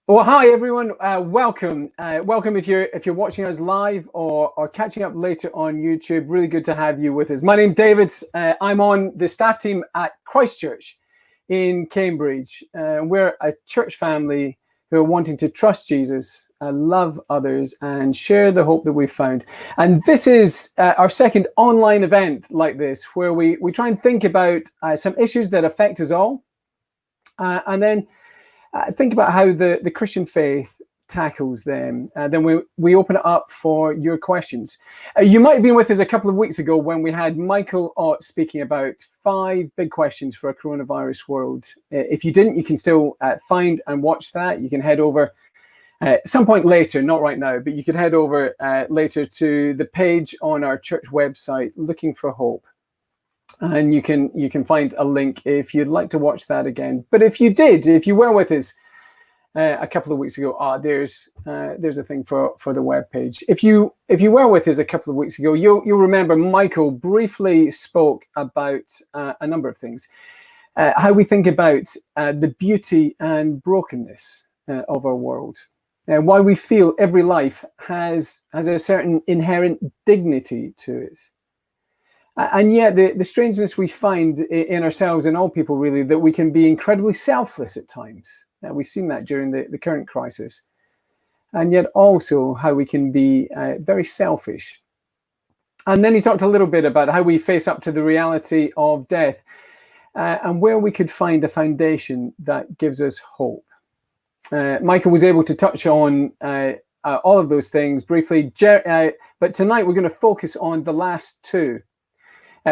Well, hi everyone. Welcome if you're watching us live or catching up later on YouTube. Really good to have you with us. My name's David. I'm on the staff team at Christchurch in Cambridge. We're a church family who are wanting to trust Jesus, love others, and share the hope that we've found. And this is our second online event like this, where we try and think about some issues that affect us all, and then think about how the Christian faith tackles them. Then we open it up for your questions. You might have been with us a couple of weeks ago when we had Michael Ott speaking about 5 big questions for a coronavirus world. If you didn't, you can still find and watch that. You can head over at some point later, not right now, but you can head over later to the page on our church website, Looking for Hope. And you can find a link if you'd like to watch that again. But if you were with us a couple of weeks ago, there's a thing for the web page. If you were with us a couple of weeks ago, you'll remember Michael briefly spoke about a number of things, how we think about the beauty and brokenness of our world, why we feel every life has a certain inherent dignity to it. And yet the strangeness we find in ourselves and all people, really, that we can be incredibly selfless at times. We've seen that during the current crisis. And yet also how we can be very selfish. And then he talked a little bit about how we face up to the reality of death and where we could find a foundation that gives us hope. Michael was able to touch on all of those things briefly, but tonight we're going to focus on the last 2.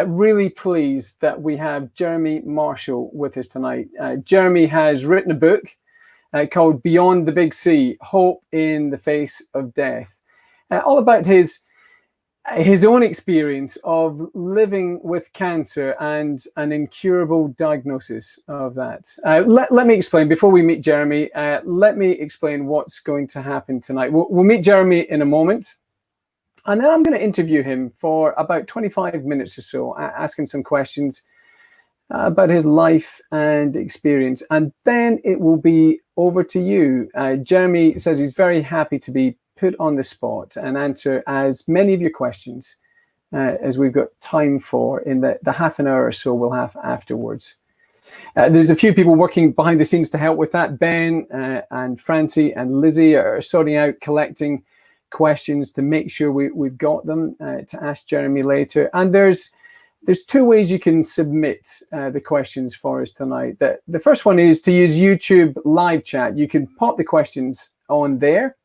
Really pleased that we have Jeremy Marshall with us tonight. Jeremy has written a book called Beyond the Big C, Hope in the Face of Death, all about his own experience of living with cancer and an incurable diagnosis of that. Let me explain, before we meet Jeremy, let me explain what's going to happen tonight. We'll meet Jeremy in a moment. And then I'm going to interview him for about 25 minutes or so, ask him some questions about his life and experience. And then it will be over to you. Jeremy says he's very happy to be put on the spot and answer as many of your questions as we've got time for in the half an hour or so we'll have afterwards. There's a few people working behind the scenes to help with that. Ben and Francie and Lizzie are sorting out, collecting questions to make sure we've got them to ask Jeremy later. And there's 2 ways you can submit the questions for us tonight. The first one is to use YouTube live chat. You can pop the questions on there,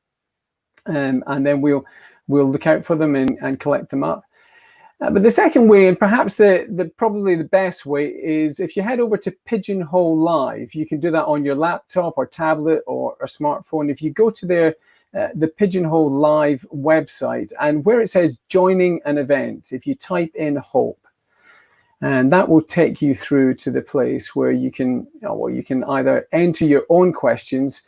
and then we'll look out for them and collect them up. But the second way, and perhaps probably the best way, is if you head over to Pigeonhole Live. You can do that on your laptop or tablet or a smartphone. If you go to the Pigeonhole Live website, and where it says joining an event, if you type in hope, and that will take you through to the place where you can either enter your own questions,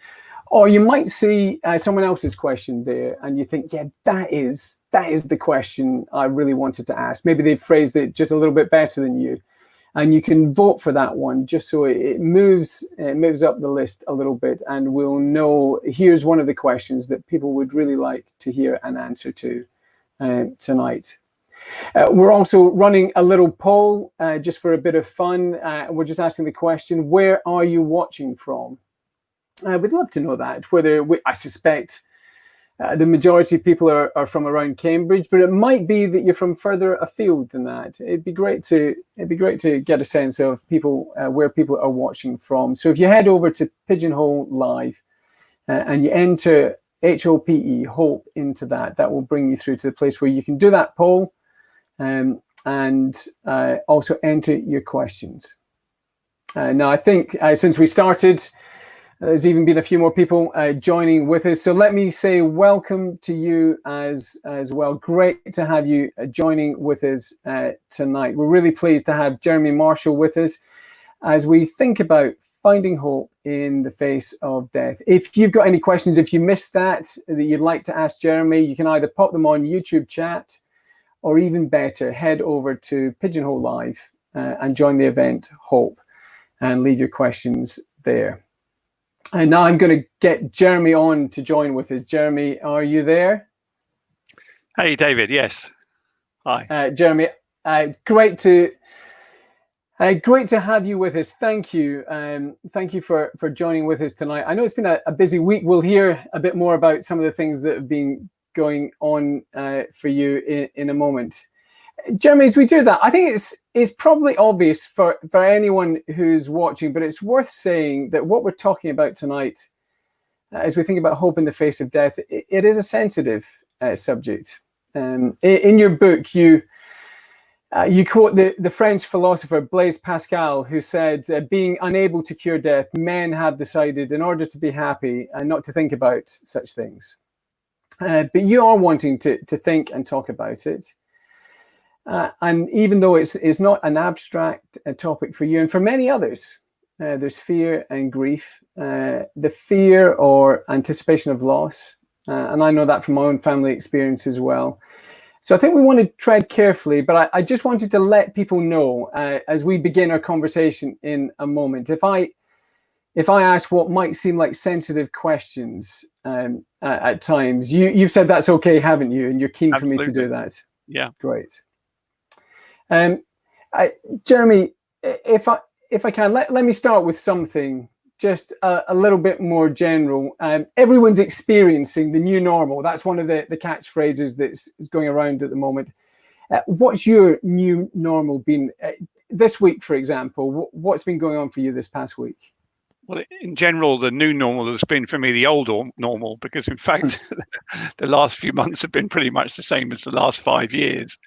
or you might see someone else's question there and you think, yeah, that is the question I really wanted to ask. Maybe they've phrased it just a little bit better than you. And you can vote for that one, just so it moves up the list a little bit, and we'll know here's one of the questions that people would really like to hear an answer to tonight. We're also running a little poll just for a bit of fun. We're just asking the question, where are you watching from? We'd love to know that. I suspect the majority of people are from around Cambridge, but it might be that you're from further afield than that. It'd be great to get a sense of people where people are watching from. So if you head over to Pigeonhole Live and you enter HOPE, hope, into that will bring you through to the place where you can do that poll and also enter your questions. Now, I think since we started, there's even been a few more people joining with us. So let me say welcome to you as well. Great to have you joining with us tonight. We're really pleased to have Jeremy Marshall with us as we think about finding hope in the face of death. If you've got any questions, if you missed that you'd like to ask Jeremy, you can either pop them on YouTube chat, or even better, head over to Pigeonhole Live and join the event Hope and leave your questions there. And now I'm going to get Jeremy on to join with us. Jeremy, are you there? Hey, David. Yes. Hi. Jeremy, great to have you with us. Thank you. Thank you for joining with us tonight. I know it's been a busy week. We'll hear a bit more about some of the things that have been going on for you in a moment. Jeremy, as we do that, I think it's probably obvious for anyone who's watching, but it's worth saying that what we're talking about tonight, as we think about hope in the face of death, it is a sensitive subject. In your book, you quote the French philosopher Blaise Pascal, who said, being unable to cure death, men have decided in order to be happy and not to think about such things. But you are wanting to think and talk about it. And even though it's not an abstract topic for you and for many others, there's fear and grief, the fear or anticipation of loss. And I know that from my own family experience as well. So I think we want to tread carefully, but I just wanted to let people know as we begin our conversation in a moment, if I ask what might seem like sensitive questions at times, you've said that's okay, haven't you? And you're keen Absolutely. for me to do that. Yeah. Great. Jeremy, if I can, let me start with something just a little bit more general. Everyone's experiencing the new normal. That's one of the catchphrases that's going around at the moment. What's your new normal been this week, for example? What's been going on for you this past week? Well, in general, the new normal has been for me the old normal, because in fact, the last few months have been pretty much the same as the last 5 years.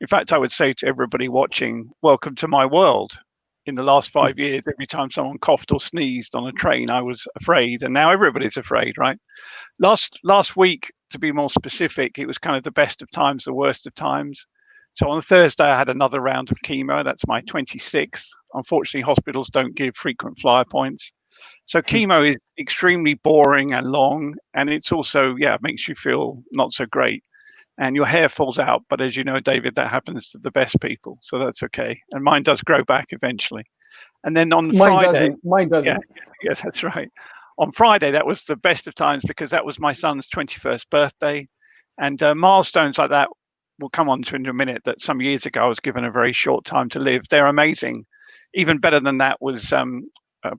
In fact, I would say to everybody watching, welcome to my world. In the last 5 years, every time someone coughed or sneezed on a train, I was afraid, and now everybody's afraid, right? Last week, to be more specific, it was kind of the best of times, the worst of times. So on Thursday, I had another round of chemo. That's my 26th. Unfortunately, hospitals don't give frequent flyer points. So chemo is extremely boring and long, and it's also, makes you feel not so great. And your hair falls out. But as you know, David, that happens to the best people. So that's okay. And mine does grow back eventually. And then on Friday. Mine doesn't. Yeah, that's right. On Friday, that was the best of times because that was my son's 21st birthday. And milestones like that, we'll come on to in a minute, that some years ago I was given a very short time to live. They're amazing. Even better than that was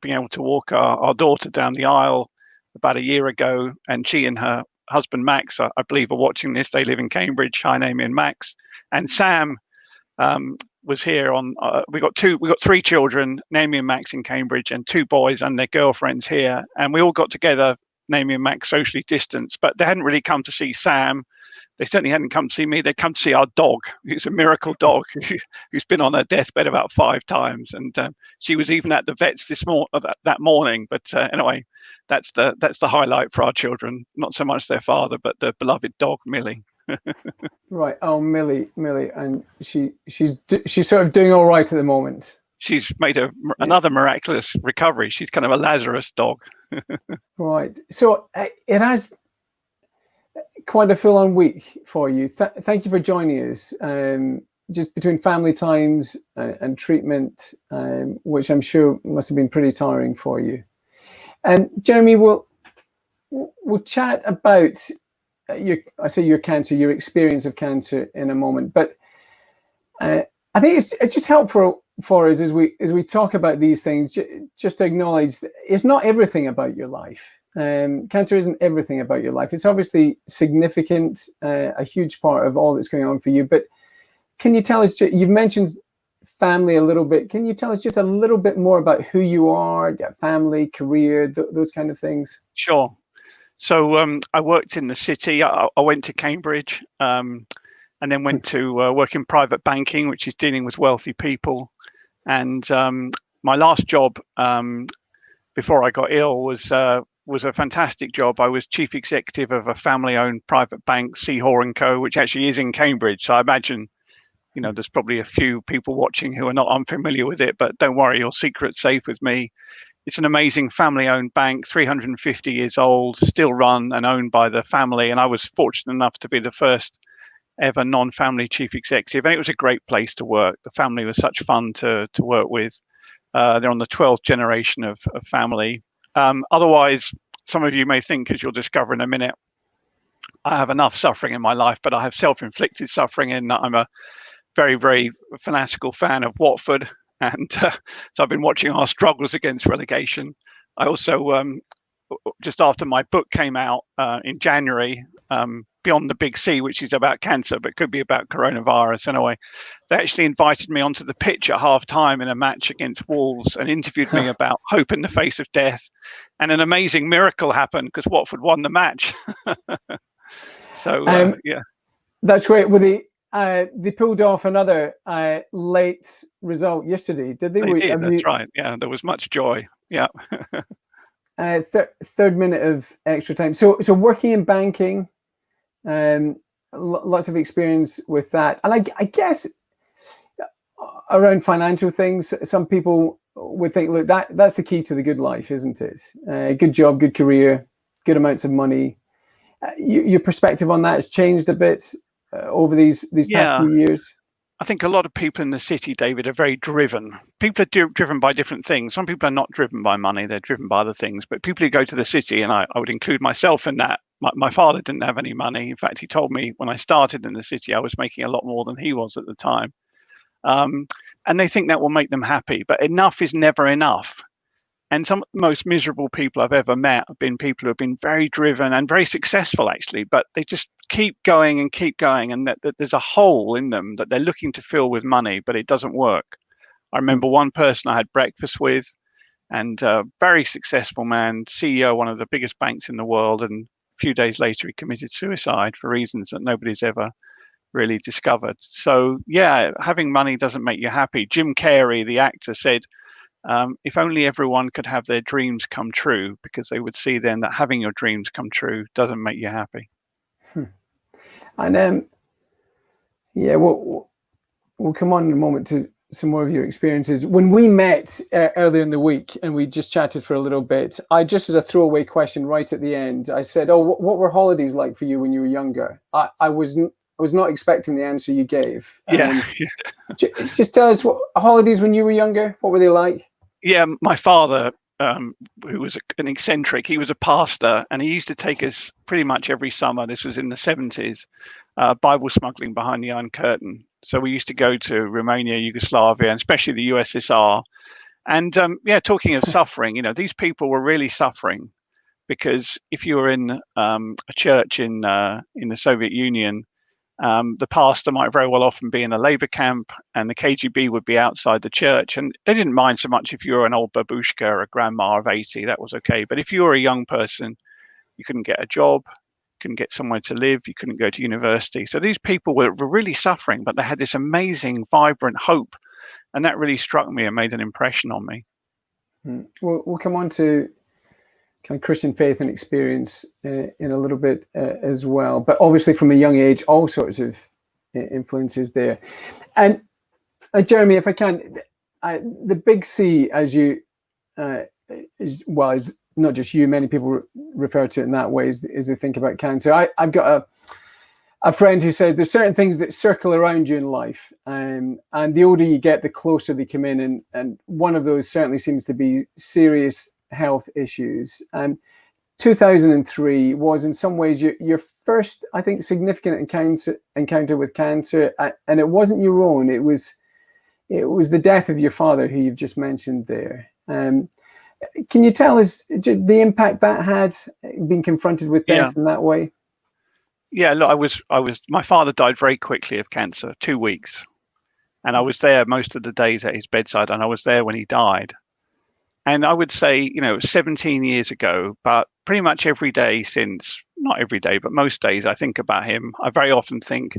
being able to walk our daughter down the aisle about a year ago, and she and her husband Max, I believe, are watching this. They live in Cambridge. Hi, Amy and Max. And Sam was here on. We got 3 children, Naomi and Max in Cambridge, and 2 boys and their girlfriends here, and we all got together, Naomi and Max socially distanced, but they hadn't really come to see Sam. They certainly hadn't come to see me. They'd come to see our dog, who's a miracle dog, who's been on her deathbed about 5 times. And she was even at the vet's that morning. But anyway, that's the highlight for our children. Not so much their father, but the beloved dog, Millie. Right. Oh, Millie, and she's sort of doing all right at the moment. She's made another miraculous recovery. She's kind of a Lazarus dog. Right. So it has quite a full-on week for you. Thank you for joining us. Just between family times and treatment, which I'm sure must have been pretty tiring for you. And Jeremy, we'll chat about your cancer, your experience of cancer in a moment. But I think it's just helpful for us as we talk about these things, just to acknowledge that it's not everything about your life. Cancer isn't everything about your life. It's obviously significant, a huge part of all that's going on for you. But can you tell us, you've mentioned family a little bit. Can you tell us just a little bit more about who you are, family, career, those kind of things? Sure. So I worked in the city. I went to Cambridge and then went to work in private banking, which is dealing with wealthy people. And my last job before I got ill was a fantastic job. I was chief executive of a family-owned private bank, Seahor & Co., which actually is in Cambridge. So I imagine, there's probably a few people watching who are not unfamiliar with it, but don't worry, your secret's safe with me. It's an amazing family-owned bank, 350 years old, still run and owned by the family. And I was fortunate enough to be the first ever non-family chief executive. And it was a great place to work. The family was such fun to work with. They're on the 12th generation of family. Otherwise, some of you may think, as you'll discover in a minute, I have enough suffering in my life, but I have self-inflicted suffering in that I'm a very, very fanatical fan of Watford. And so I've been watching our struggles against relegation. I also, just after my book came out in January, Beyond the Big C, which is about cancer, but could be about coronavirus anyway, they actually invited me onto the pitch at half time in a match against Wolves and interviewed me about hope in the face of death. And an amazing miracle happened because Watford won the match. So, yeah. That's great. Well, they pulled off another late result yesterday, did they? They did, that's right. Yeah, there was much joy. Yeah. Third minute of extra time. So working in banking, lots of experience with that. And I guess around financial things, some people would think, look, that's the key to the good life, isn't it? Good job, good career, good amounts of money. Your perspective on that has changed a bit over these past few years. I think a lot of people in the city, David, are very driven. People are driven by different things. Some people are not driven by money, they're driven by other things. But people who go to the city, and I would include myself in that, my father didn't have any money. In fact, he told me when I started in the city, I was making a lot more than he was at the time. And they think that will make them happy, but enough is never enough. And some of the most miserable people I've ever met have been people who have been very driven and very successful, actually, but they just keep going, and that there's a hole in them that they're looking to fill with money, but it doesn't work. I remember one person I had breakfast with, and a very successful man, CEO of one of the biggest banks in the world, and a few days later he committed suicide for reasons that nobody's ever really discovered. So yeah, having money doesn't make you happy. Jim Carrey, the actor, said, if only everyone could have their dreams come true, because they would see then that having your dreams come true doesn't make you happy. And yeah, we'll come on in a moment to some more of your experiences. When we met earlier in the week and we just chatted for a little bit, I just, as a throwaway question right at the end, I said, oh, what were holidays like for you when you were younger? I was not expecting the answer you gave. Just tell us, what holidays when you were younger, what were they like? Yeah, my father, who was an eccentric, he was a pastor, and he used to take us pretty much every summer, this was in the 70s, Bible smuggling behind the Iron Curtain. So we used to go to Romania, Yugoslavia, and especially the USSR. And yeah, talking of suffering, these people were really suffering, because if you were in a church in the Soviet Union, the pastor might very well often be in a labor camp, and the KGB would be outside the church, and they didn't mind so much if you were an old babushka or a grandma of 80, that was okay. But if you were a young person, you couldn't get a job, couldn't get somewhere to live, you couldn't go to university. So these people were really suffering, but they had this amazing, vibrant hope, and that really struck me and made an impression on me. We'll come on to kind of Christian faith and experience in a little bit as well, but obviously from a young age, all sorts of influences there. And Jeremy, if I can, the big C, as you is not just you, many people refer to it in that way as they think about cancer. I've got a friend who says there's certain things that circle around you in life, and the older you get, the closer they come in, and one of those certainly seems to be serious health issues. And 2003 was in some ways your first, I think, significant encounter with cancer, and it wasn't your own. It was the death of your father, who you've just mentioned there. Can you tell us the impact that had, being confronted with death in that way? Yeah, look, my father died very quickly of cancer, 2 weeks, and I was there most of the days at his bedside, and I was there when he died. And I would say, it was 17 years ago, but pretty much every day since, not every day, but most days I think about him. I very often think,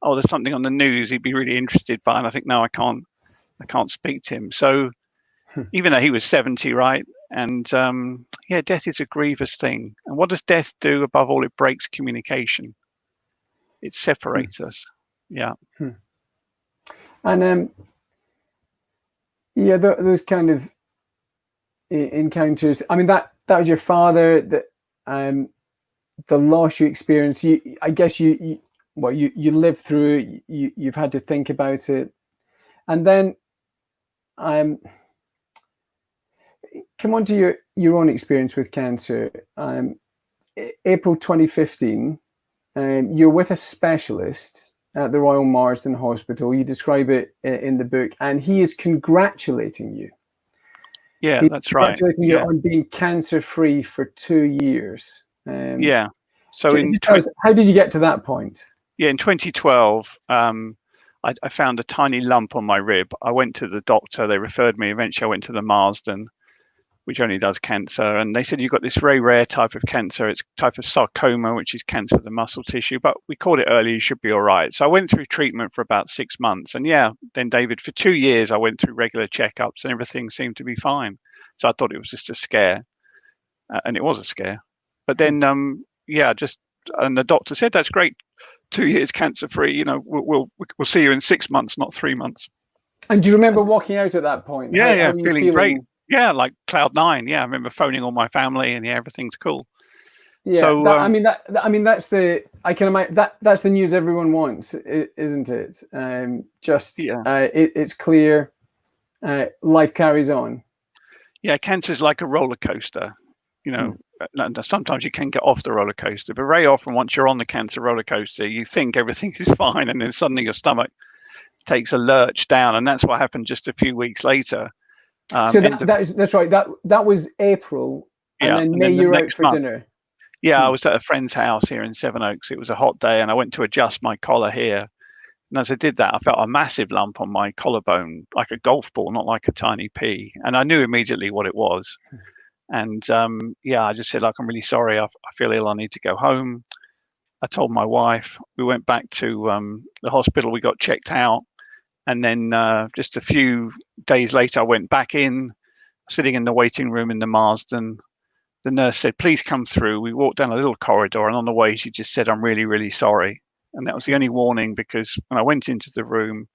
oh, there's something on the news he'd be really interested by, and I think, no, I can't speak to him. So even though he was 70, right? And yeah, death is a grievous thing. And what does death do? Above all, it breaks communication. It separates us. Yeah. And yeah, those kind of encounters. I mean, that was your father. The loss you experienced. I guess you lived through it. You've had to think about it, and then come on to your own experience with cancer. April 2015, you're with a specialist at the Royal Marsden Hospital. You describe it in the book, and he is congratulating you. Yeah, He's that's right. congratulating you on being cancer-free for 2 years. Yeah. So how did you get to that point? Yeah, in 2012, I found a tiny lump on my rib. I went to the doctor. They referred me. Eventually, I went to the Marsden, which only does cancer. And they said, you've got this very rare type of cancer. It's a type of sarcoma, which is cancer of the muscle tissue. But we caught it early. You should be all right. So I went through treatment for about 6 months. And then David, for 2 years, I went through regular checkups and everything seemed to be fine. So I thought it was just a scare. And it was a scare. But then, and the doctor said, that's great. 2 years cancer free, we'll see you in 6 months, not 3 months. And do you remember walking out at that point? How feeling great. Yeah, like cloud nine. Yeah, I remember phoning all my family, and everything's cool. Yeah, so that's the, I can imagine that's the news everyone wants, isn't it? It's clear, life carries on. Yeah, cancer's like a roller coaster. Sometimes you can get off the roller coaster, but very often once you're on the cancer roller coaster, you think everything is fine, and then suddenly your stomach takes a lurch down, and that's what happened just a few weeks later. So that's right. That was April, and then May you're out for dinner. Yeah, I was at a friend's house here in Sevenoaks. It was a hot day, and I went to adjust my collar here. And as I did that, I felt a massive lump on my collarbone, like a golf ball, not like a tiny pea. And I knew immediately what it was. And I just said, I'm really sorry. I feel ill. I need to go home. I told my wife. We went back to the hospital. We got checked out. And then just a few days later, I went back in, sitting in the waiting room in the Marsden. The nurse said, please come through. We walked down a little corridor. And on the way, she just said, I'm really, really sorry. And that was the only warning, because when I went into the room,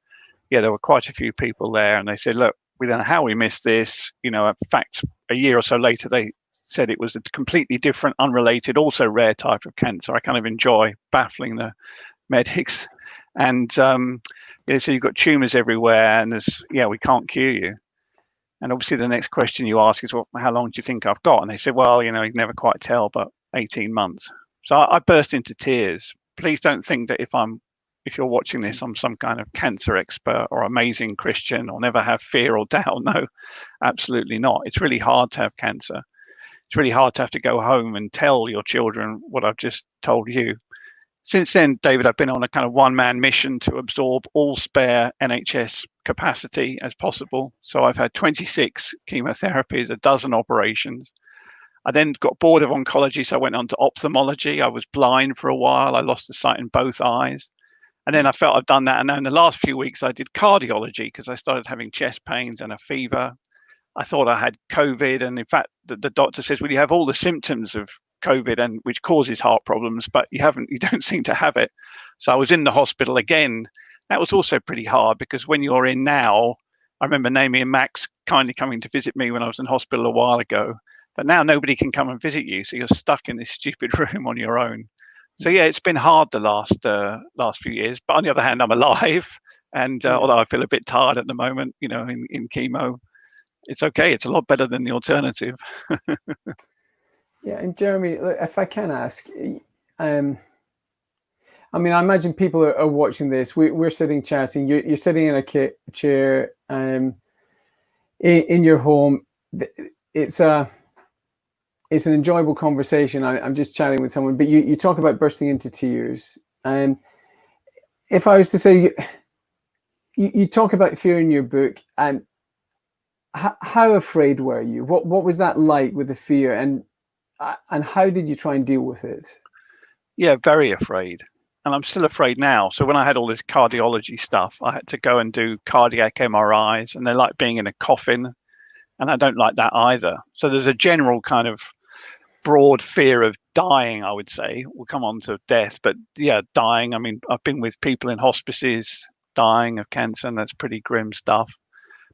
there were quite a few people there. And they said, look, we don't know how we missed this. In fact, a year or so later, they said it was a completely different, unrelated, also rare type of cancer. I kind of enjoy baffling the medics. And so you've got tumors everywhere, and we can't cure you. And obviously the next question you ask is, well, how long do you think I've got? And they said, well, you can never quite tell, but 18 months. So I burst into tears. Please don't think that if you're watching this, I'm some kind of cancer expert or amazing Christian or never have fear or doubt. No, absolutely not. It's really hard to have cancer. It's really hard to have to go home and tell your children what I've just told you. Since then, David, I've been on a kind of one-man mission to absorb all spare NHS capacity as possible. So I've had 26 chemotherapies, a dozen operations. I then got bored of oncology, so I went on to ophthalmology. I was blind for a while. I lost the sight in both eyes. And then I felt I'd done that. And now in the last few weeks, I did cardiology because I started having chest pains and a fever. I thought I had COVID. And in fact, the doctor says, well, you have all the symptoms of COVID, and which causes heart problems, but you don't seem to have it. So I was in the hospital again. That was also pretty hard, because when you're in now, I remember Naomi and Max kindly coming to visit me when I was in hospital a while ago. But now nobody can come and visit you. So you're stuck in this stupid room on your own. So it's been hard the last few years. But on the other hand, I'm alive. And although I feel a bit tired at the moment, in chemo, it's okay. It's a lot better than the alternative. Yeah. And Jeremy, if I can ask, I imagine people are watching this. We're sitting chatting. You're sitting in a chair in your home. It's an enjoyable conversation. I'm just chatting with someone, but you talk about bursting into tears. And if I was to say, you talk about fear in your book, and how afraid were you? What was that like with the fear, and how did you try and deal with it? Yeah, very afraid. And I'm still afraid now. So when I had all this cardiology stuff, I had to go and do cardiac MRIs, and they're like being in a coffin. And I don't like that either. So there's a general kind of broad fear of dying, I would say. We'll come on to death, but dying. I mean, I've been with people in hospices dying of cancer, and that's pretty grim stuff.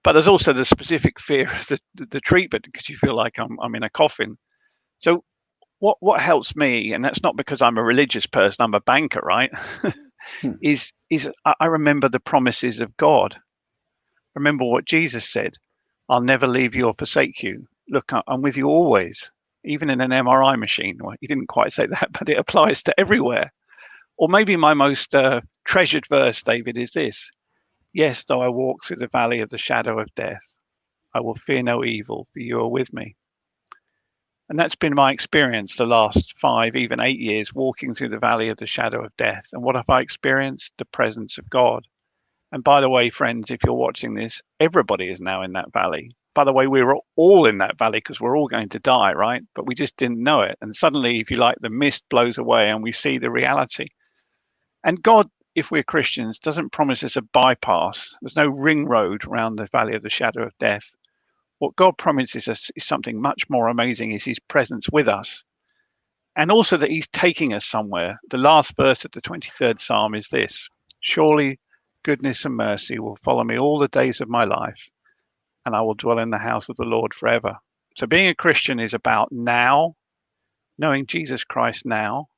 But there's also the specific fear of the treatment, because you feel like I'm in a coffin. So what helps me, and that's not because I'm a religious person, I'm a banker, right? is I remember the promises of God. Remember what Jesus said. I'll never leave you or forsake you. look, I'm with you always, even in an MRI machine. Well, he didn't quite say that, but it applies to everywhere. Or maybe my most treasured verse, David, is this: yes, though I walk through the valley of the shadow of death, I will fear no evil, for you are with me. And that's been my experience the last 5, even 8 years, walking through the valley of the shadow of death. And what have I experienced? The presence of God. And by the way, friends, if you're watching this, everybody is now in that valley. By the way, we were all in that valley because we're all going to die, right? But we just didn't know it. And suddenly, if you like, the mist blows away and we see the reality. And God, if we're Christians, doesn't promise us a bypass. There's no ring road around the valley of the shadow of death. What God promises us is something much more amazing, is his presence with us. And also that he's taking us somewhere. The last verse of the 23rd Psalm is this: surely goodness and mercy will follow me all the days of my life, and I will dwell in the house of the Lord forever. So being a Christian is about now, knowing Jesus Christ now.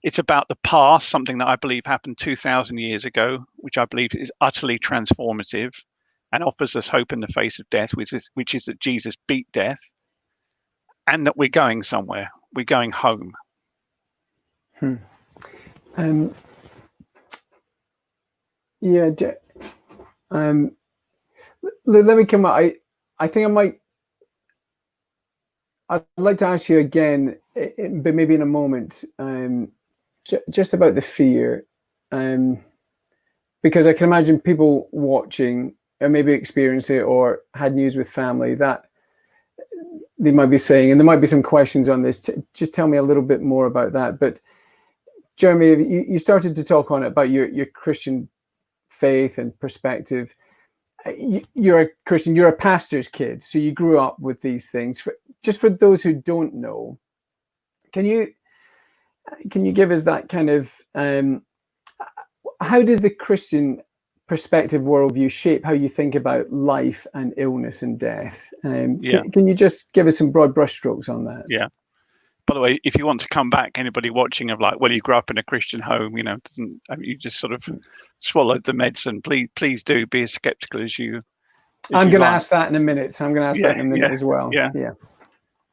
It's about the past, something that I believe happened 2,000 years ago, which I believe is utterly transformative and offers us hope in the face of death, which is that Jesus beat death, and that we're going somewhere. We're going home. Yeah. Let me come up. I think I'd like to ask you again, but maybe in a moment, just about the fear, because I can imagine people watching or maybe experience it or had news with family that they might be saying, and there might be some questions on this. Just tell me a little bit more about that. But Jeremy, you started to talk on it about your Christian faith and perspective. You're a Christian, you're a pastor's kid, so you grew up with these things. Just for those who don't know, can you give us that kind of how does the Christian perspective worldview shape how you think about life and illness and death? Can you just give us some broad brushstrokes on that? Yeah. By the way, if you want to come back, anybody watching of like, well, you grew up in a Christian home, you just sort of swallowed the medicine. Please do be as skeptical as you. I'm going to ask that in a minute. So I'm going to ask that in a minute as well. Yeah.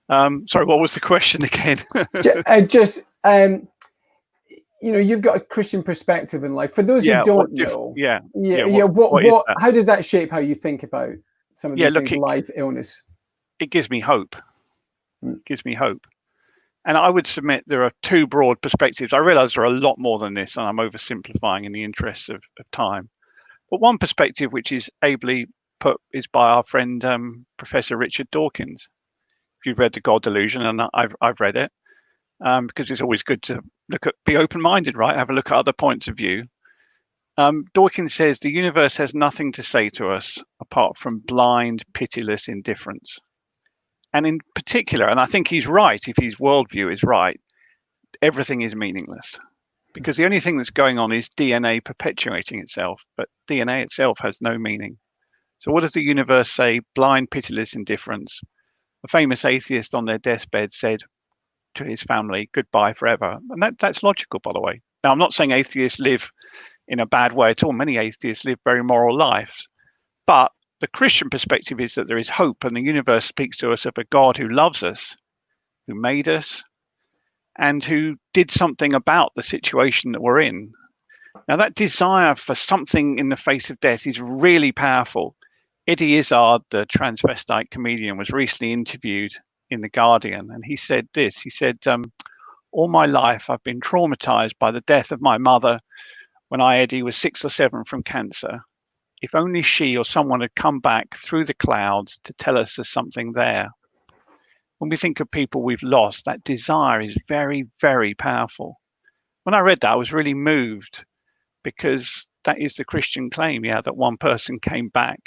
Sorry, what was the question again? You've got a Christian perspective in life. For those who don't know, how does that shape how you think about some of these things, life, illness? It gives me hope. It gives me hope. And I would submit there are two broad perspectives. I realize there are a lot more than this, and I'm oversimplifying in the interests of time. But one perspective, which is ably put, is by our friend Professor Richard Dawkins. If you've read the God Delusion, and I've read it, because it's always good to be open-minded, right? Have a look at other points of view. Dawkins says the universe has nothing to say to us apart from blind, pitiless indifference. And in particular, and I think he's right, if his worldview is right, everything is meaningless. Because the only thing that's going on is DNA perpetuating itself, but DNA itself has no meaning. So what does the universe say? Blind, pitiless indifference. A famous atheist on their deathbed said to his family, goodbye forever. And that's logical, by the way. Now, I'm not saying atheists live in a bad way at all. Many atheists live very moral lives. But the Christian perspective is that there is hope, and the universe speaks to us of a God who loves us, who made us, and who did something about the situation that we're in. Now, that desire for something in the face of death is really powerful. Eddie Izzard, the transvestite comedian, was recently interviewed in The Guardian, and he said this. He said, all my life I've been traumatized by the death of my mother when Eddie, was 6 or 7 from cancer. If only she or someone had come back through the clouds to tell us there's something there. When we think of people we've lost, that desire is very, very powerful. When I read that, I was really moved, because that is the Christian claim, that one person came back.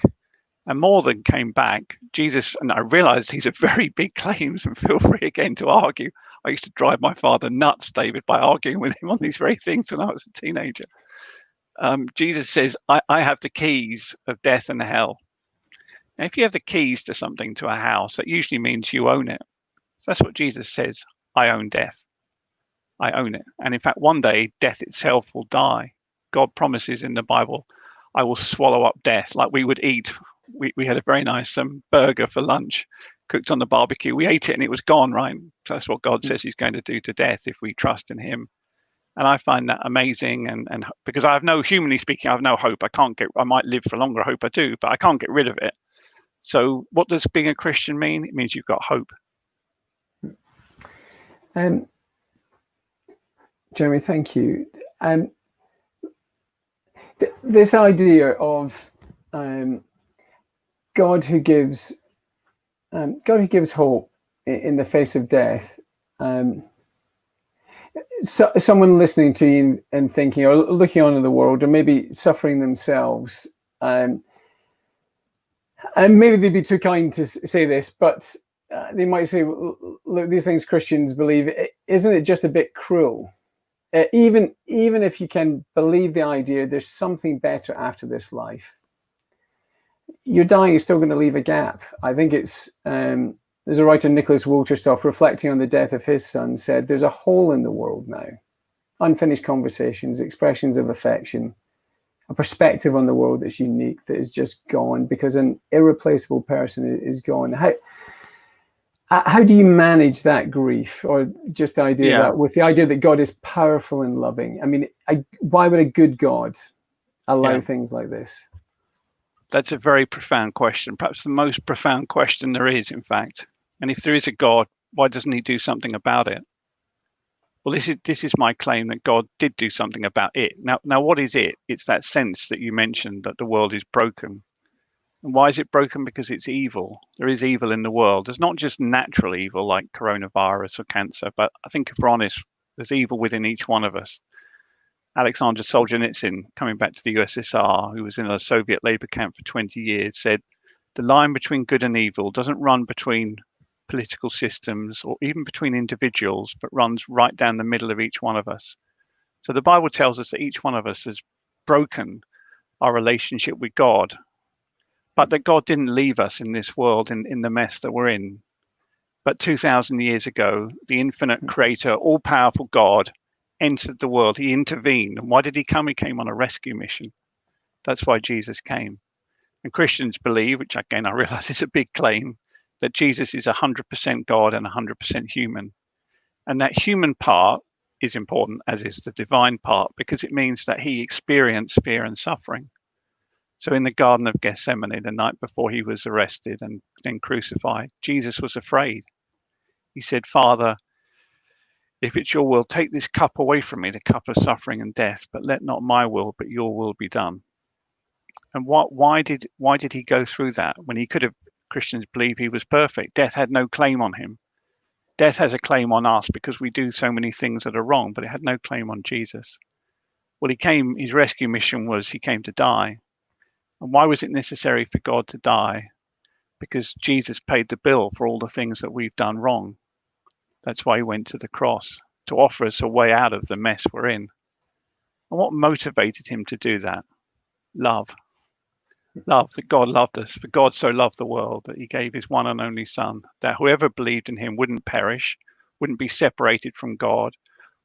And more than came back, Jesus, and I realized these are very big claims, and feel free again to argue. I used to drive my father nuts, David, by arguing with him on these very things when I was a teenager. Jesus says, I have the keys of death and hell. Now, if you have the keys to something, to a house, that usually means you own it. So that's what Jesus says. I own death. I own it. And in fact, one day, death itself will die. God promises in the Bible, I will swallow up death. Like we would eat. We had a very nice burger for lunch. cooked on the barbecue. We ate it and it was gone, right? So that's what God says he's going to do to death if we trust in him. And I find that amazing. And because I have no, humanly speaking, I have no hope. I might live for longer, I hope I do, but I can't get rid of it. So what does being a Christian mean? It means you've got hope. Jeremy, thank you. This idea of God who gives hope in the face of death. So, someone listening to you and thinking, or looking on in the world, or maybe suffering themselves, and maybe they'd be too kind to say this, but they might say, look, these things Christians believe, isn't it just a bit cruel? Even if you can believe the idea there's something better after this life, your dying is still going to leave a gap. I think it's there's a writer, Nicholas Wolterstorff, reflecting on the death of his son, said there's a hole in the world now, unfinished conversations, expressions of affection, a perspective on the world that's unique, that is just gone because an irreplaceable person is gone. How do you manage that grief, or just the idea that, with the idea that God is powerful and loving? I mean, why would a good God allow things like this? That's a very profound question, perhaps the most profound question there is, in fact. And if there is a God, why doesn't he do something about it? Well, this is my claim, that God did do something about it. Now, what is it? It's that sense that you mentioned, that the world is broken. And why is it broken? Because it's evil. There is evil in the world. There's not just natural evil like coronavirus or cancer, but I think if we're honest, there's evil within each one of us. Alexander Solzhenitsyn, coming back to the USSR, who was in a Soviet labor camp for 20 years, said, the line between good and evil doesn't run between political systems or even between individuals, but runs right down the middle of each one of us. So the Bible tells us that each one of us has broken our relationship with God, but that God didn't leave us in this world in the mess that we're in. But 2,000 years ago, the infinite creator, all-powerful God entered the world. He intervened. And why did he come? He came on a rescue mission. That's why Jesus came. And Christians believe, which again I realize is a big claim, that Jesus is 100% God and 100% human. And that human part is important, as is the divine part, because it means that he experienced fear and suffering. So in the Garden of Gethsemane, the night before he was arrested and then crucified, Jesus was afraid. He said, Father, if it's your will, take this cup away from me, the cup of suffering and death, but let not my will, but your will be done. And why did he go through that when he could have? Christians believe he was perfect. Death had no claim on him. Death has a claim on us because we do so many things that are wrong, but it had no claim on Jesus. Well, his rescue mission was he came to die. And why was it necessary for God to die? Because Jesus paid the bill for all the things that we've done wrong. That's why he went to the cross, to offer us a way out of the mess we're in. And what motivated him to do that? Love. Love, that God loved us. For God so loved the world that he gave his one and only son, that whoever believed in him wouldn't perish, wouldn't be separated from God,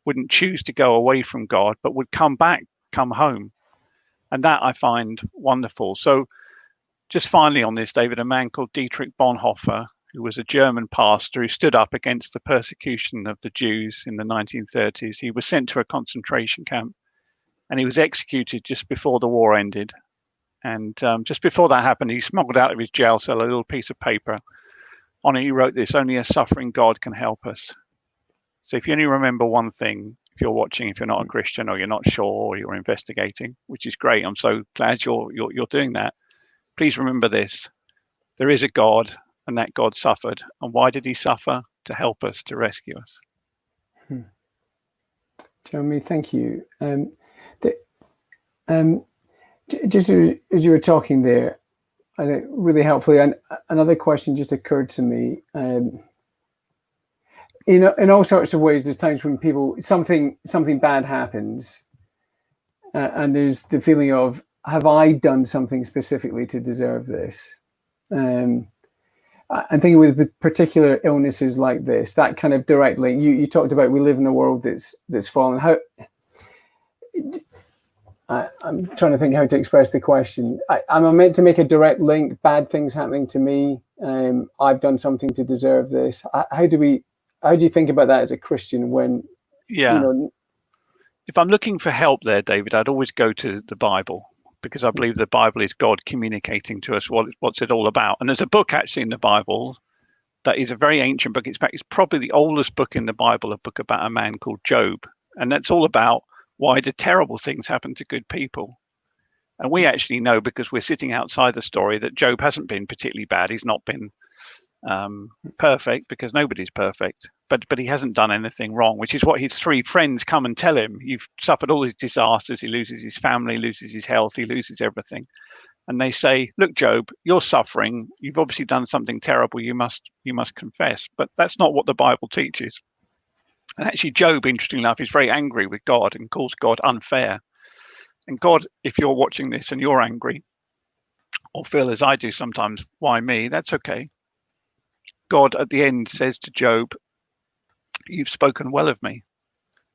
wouldn't choose to go away from God, but would come back, come home. And that I find wonderful. So just finally on this, David, a man called Dietrich Bonhoeffer, who was a German pastor who stood up against the persecution of the Jews in the 1930s. He was sent to a concentration camp and he was executed just before the war ended. And just before that happened, he smuggled out of his jail cell a little piece of paper. On it, he wrote this: only a suffering God can help us. So if you only remember one thing, if you're watching, if you're not a Christian or you're not sure or you're investigating, which is great, I'm so glad you're doing that. Please remember this: there is a God, and that God suffered. And why did he suffer? To help us, to rescue us. Jeremy, thank you. Just as you were talking there, I think really helpfully, and another question just occurred to me. In all sorts of ways, there's times when something bad happens, and there's the feeling of, have I done something specifically to deserve this? I'm thinking with particular illnesses like this, that kind of direct link. You talked about we live in a world that's fallen. I'm trying to think how to express the question. I'm meant to make a direct link, bad things happening to me. I've done something to deserve this. How do you think about that as a Christian when, if I'm looking for help there, David, I'd always go to the Bible, because I believe the Bible is God communicating to us what's it all about. And there's a book actually in the Bible that is a very ancient book. It's probably the oldest book in the Bible, a book about a man called Job. And that's all about why do terrible things happen to good people. And we actually know, because we're sitting outside the story, that Job hasn't been particularly bad. He's not been perfect, because nobody's perfect. But he hasn't done anything wrong, which is what his three friends come and tell him. You've suffered all these disasters. He loses his family, loses his health, he loses everything. And they say, look, Job, you're suffering. You've obviously done something terrible. You must confess. But that's not what the Bible teaches. And actually, Job, interestingly enough, is very angry with God and calls God unfair. And God, if you're watching this and you're angry, or feel as I do sometimes, why me? That's okay. God at the end says to Job, you've spoken well of me,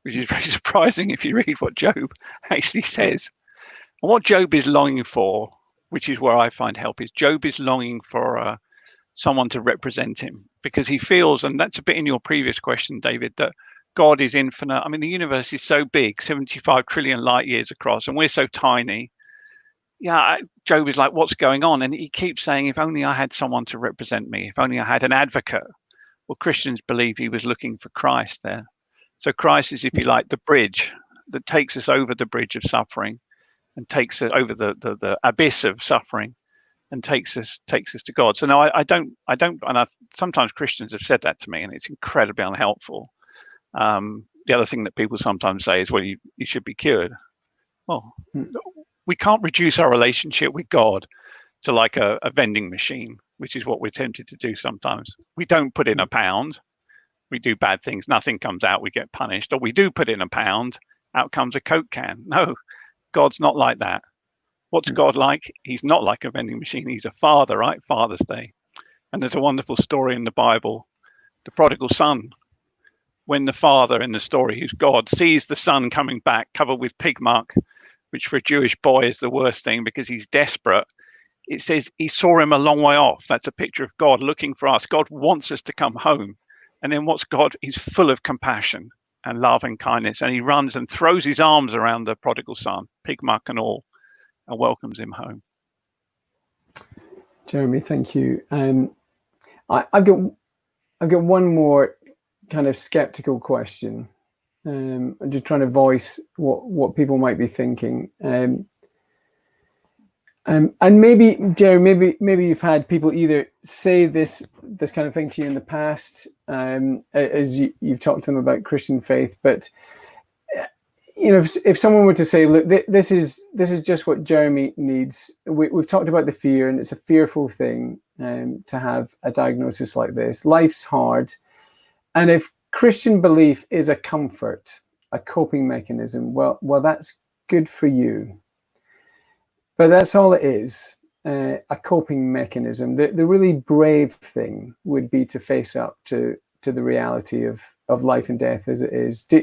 which is very surprising if you read what Job actually says. And what Job is longing for, which is where I find help, is Job is longing for someone to represent him, because he feels, and that's a bit in your previous question, David, that God is infinite. I mean, the universe is so big, 75 trillion light years across, and we're so tiny. Yeah, Job is like, what's going on? And he keeps saying, if only I had someone to represent me, if only I had an advocate. Well, Christians believe he was looking for Christ there. So Christ is, if you like, the bridge that takes us over the bridge of suffering and takes us over the abyss of suffering and takes us to God. So no, I don't, and sometimes Christians have said that to me, and it's incredibly unhelpful. The other thing that people sometimes say is, well, you should be cured. Well, we can't reduce our relationship with God to like a vending machine, which is what we're tempted to do sometimes. We don't put in a pound, we do bad things, nothing comes out, we get punished. Or we do put in a pound, out comes a Coke can. No, God's not like that. What's God like? He's not like a vending machine. He's a father, right? Father's Day. And there's a wonderful story in the Bible, the prodigal son. When the father in the story, who's God, sees the son coming back covered with pig muck, which for a Jewish boy is the worst thing because he's desperate. It says he saw him a long way off. That's a picture of God looking for us. God wants us to come home. And then what's God? He's full of compassion and love and kindness. And he runs and throws his arms around the prodigal son, pig muck and all, and welcomes him home. Jeremy, thank you. I've got one more kind of skeptical question. I'm just trying to voice what people might be thinking. And maybe, Jeremy, maybe you've had people either say this kind of thing to you in the past, as you've talked to them about Christian faith. But if someone were to say, look, this is just what Jeremy needs. We've talked about the fear, and it's a fearful thing to have a diagnosis like this. Life's hard, and if Christian belief is a comfort, a coping mechanism, well, that's good for you. But that's all it is, a coping mechanism. The really brave thing would be to face up to the reality of life and death as it is. Do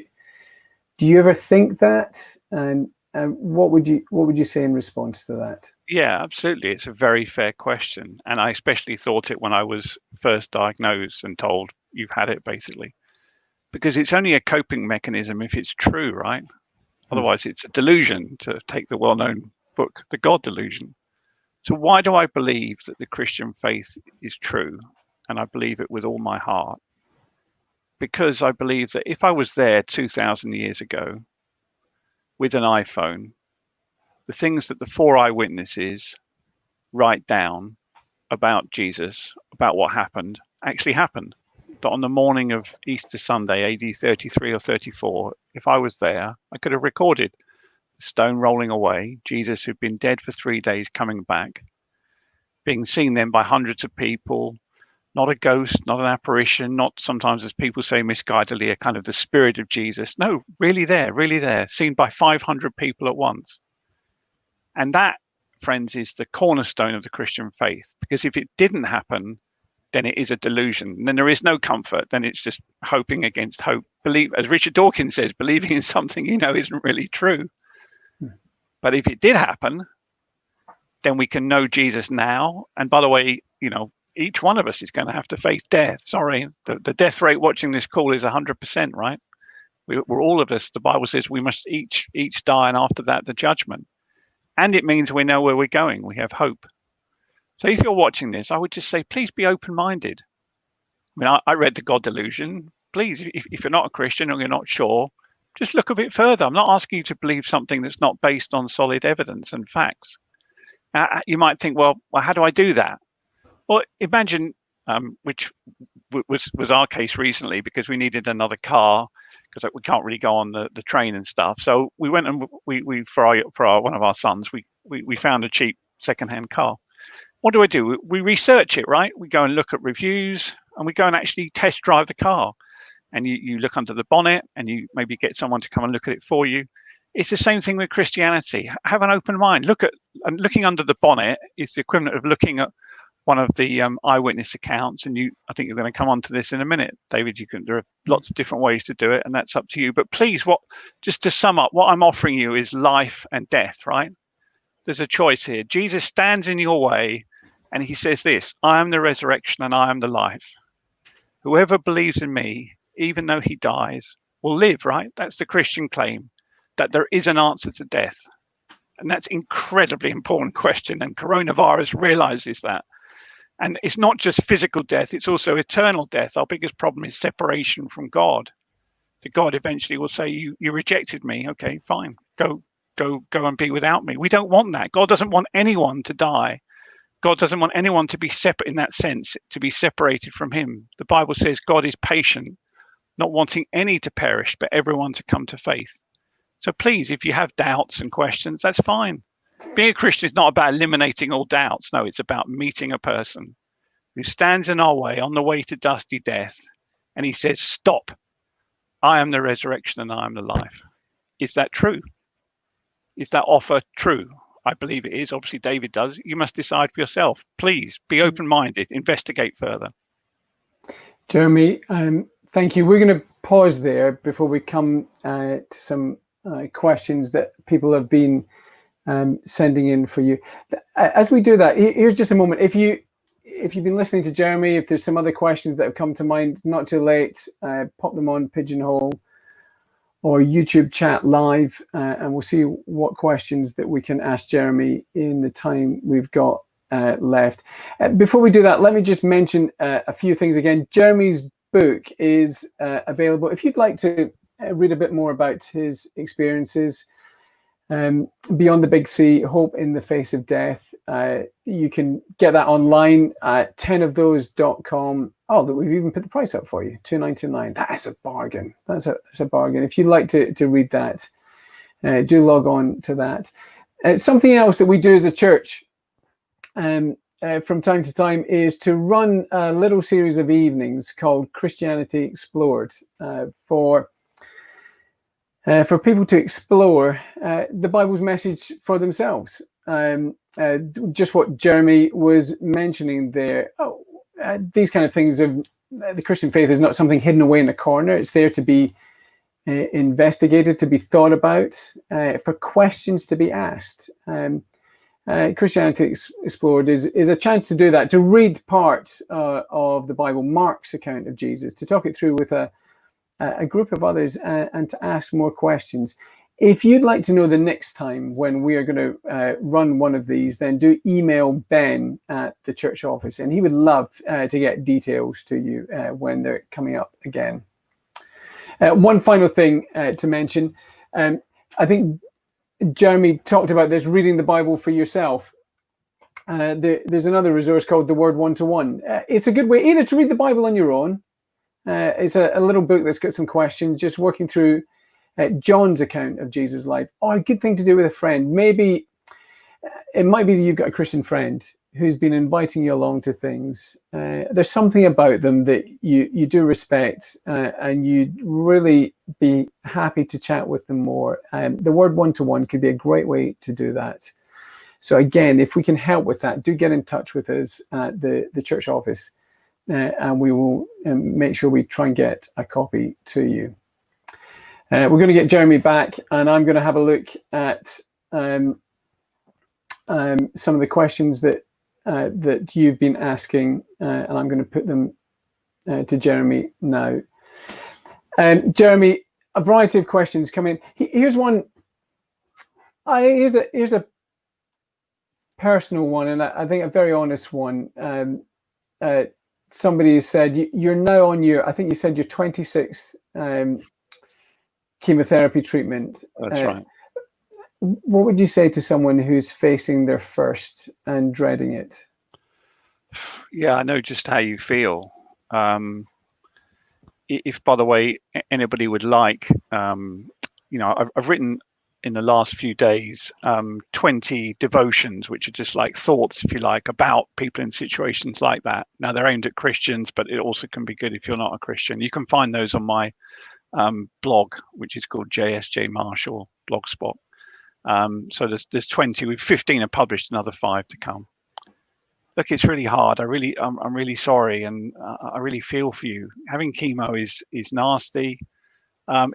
you ever think that? And what would you say in response to that? Yeah, absolutely. It's a very fair question. And I especially thought it when I was first diagnosed and told you've had it, basically. Because it's only a coping mechanism if it's true, right? Otherwise, it's a delusion, to take the well-known book, The God Delusion. So why do I believe that the Christian faith is true? And I believe it with all my heart. Because I believe that if I was there 2,000 years ago with an iPhone, the things that the 4 eyewitnesses write down about Jesus, about what happened, actually happened. That on the morning of Easter Sunday, AD 33 or 34, if I was there, I could have recorded the stone rolling away, Jesus who'd been dead for 3 days coming back, being seen then by hundreds of people, not a ghost, not an apparition, not sometimes, as people say misguidedly, a kind of the spirit of Jesus. No, really there, seen by 500 people at once. And that, friends, is the cornerstone of the Christian faith. Because if it didn't happen, then it is a delusion. And then there is no comfort. Then it's just hoping against hope. Believe, as Richard Dawkins says, believing in something you know isn't really true. But if it did happen, then we can know Jesus now. And by the way, each one of us is going to have to face death. Sorry, the death rate watching this call is 100%, right? We're all of us. The Bible says we must each die, and after that, the judgment. And it means we know where we're going. We have hope. So if you're watching this, I would just say, please be open-minded. I mean, I read the God Delusion. Please, if you're not a Christian or you're not sure, just look a bit further. I'm not asking you to believe something that's not based on solid evidence and facts. You might think, well, how do I do that? Well, imagine, which was our case recently, because we needed another car because we can't really go on the train and stuff. So we went and we for one of our sons, we found a cheap secondhand car. What do? We research it, right? We go and look at reviews, and we go and actually test drive the car. And you look under the bonnet, and you maybe get someone to come and look at it for you. It's the same thing with Christianity. Have an open mind. Looking under the bonnet is the equivalent of looking at one of the eyewitness accounts. And I think you're going to come on to this in a minute, David. There are lots of different ways to do it, and that's up to you. But please, just to sum up, what I'm offering you is life and death, right? There's a choice here. Jesus stands in your way, and he says this: I am the resurrection and I am the life. Whoever believes in me, even though he dies, will live, right? That's the Christian claim, that there is an answer to death. And that's incredibly important question. And coronavirus realizes that. And it's not just physical death, it's also eternal death. Our biggest problem is separation from God. That God eventually will say, you rejected me. Okay, fine. Go and be without me. We don't want that. God doesn't want anyone to die. God doesn't want anyone to be separate in that sense, to be separated from him. The Bible says God is patient, not wanting any to perish, but everyone to come to faith. So please, if you have doubts and questions, that's fine. Being a Christian is not about eliminating all doubts. No, it's about meeting a person who stands in our way on the way to dusty death. And he says, stop. I am the resurrection and I am the life. Is that true? Is that offer true? I believe it is. Obviously, David does. You must decide for yourself. Please be open-minded. Investigate further. Jeremy, thank you. We're going to pause there before we come to some questions that people have been sending in for you. As we do that, here's just a moment. If you've been listening to Jeremy, if there's some other questions that have come to mind, not too late, pop them on Pigeonhole or YouTube chat live, and we'll see what questions that we can ask Jeremy in the time we've got left. Before we do that, let me just mention a few things again. Jeremy's book is available. If you'd like to read a bit more about his experiences, Beyond the Big C, Hope in the Face of Death, you can get that online at 10ofthose.com. Oh, we've even put the price up for you, $2.99. That is a bargain. That's a bargain. If you'd like to read that, do log on to that. Something else that we do as a church from time to time is to run a little series of evenings called Christianity Explored for people to explore the Bible's message for themselves. Just what Jeremy was mentioning there. These kind of things of the Christian faith is not something hidden away in a corner. It's there to be investigated, to be thought about, for questions to be asked. Christianity Explored is a chance to do that, to read parts of the Bible, Mark's account of Jesus, to talk it through with a group of others and to ask more questions. If you'd like to know the next time when we are going to run one of these, then do email Ben at the church office, and he would love to get details to you when they're coming up again. One final thing to mention, I think Jeremy talked about this, reading the Bible for yourself. There's another resource called The Word 1-to-1. It's a good way either to read the Bible on your own. It's a little book that's got some questions, just working through John's account of Jesus' life, or a good thing to do with a friend. Maybe it might be that you've got a Christian friend who's been inviting you along to things. There's something about them that you do respect, and you'd really be happy to chat with them more. The Word 1-to-1 could be a great way to do that. So again, if we can help with that, do get in touch with us at the church office. And we will make sure we try and get a copy to you. We're going to get Jeremy back, and I'm going to have a look at some of the questions that that you've been asking, and I'm going to put them to Jeremy now. Jeremy, a variety of questions come in. Here's one. Here's a personal one, and I think a very honest one. Somebody has said you're now on your, I think you said your 26th chemotherapy treatment. That's right. What would you say to someone who's facing their first and dreading it? Yeah, I know just how you feel. If, by the way, anybody would like, I've written in the last few days 20 devotions, which are just like thoughts, if you like, about people in situations like that. Now, they're aimed at Christians, but it also can be good if you're not a Christian. You can find those on my blog, which is called JSJ Marshall Blogspot. So there's 20. With 15 are published, another 5 to come. Look, it's really hard. I'm really sorry, and I really feel for you. Having chemo is nasty. I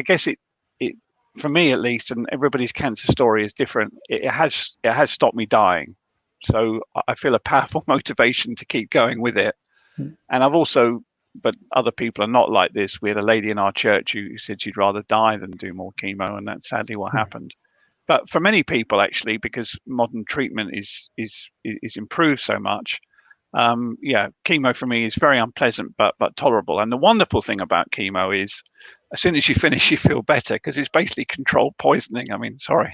guess it for me at least, and everybody's cancer story is different. It has stopped me dying, so I feel a powerful motivation to keep going with it. And I've also, but other people are not like this. We had a lady in our church who said she'd rather die than do more chemo, and that's sadly what happened. But for many people, actually, because modern treatment is improved so much, chemo for me is very unpleasant but tolerable. And the wonderful thing about chemo is, as soon as you finish, you feel better, because it's basically controlled poisoning. I mean, sorry,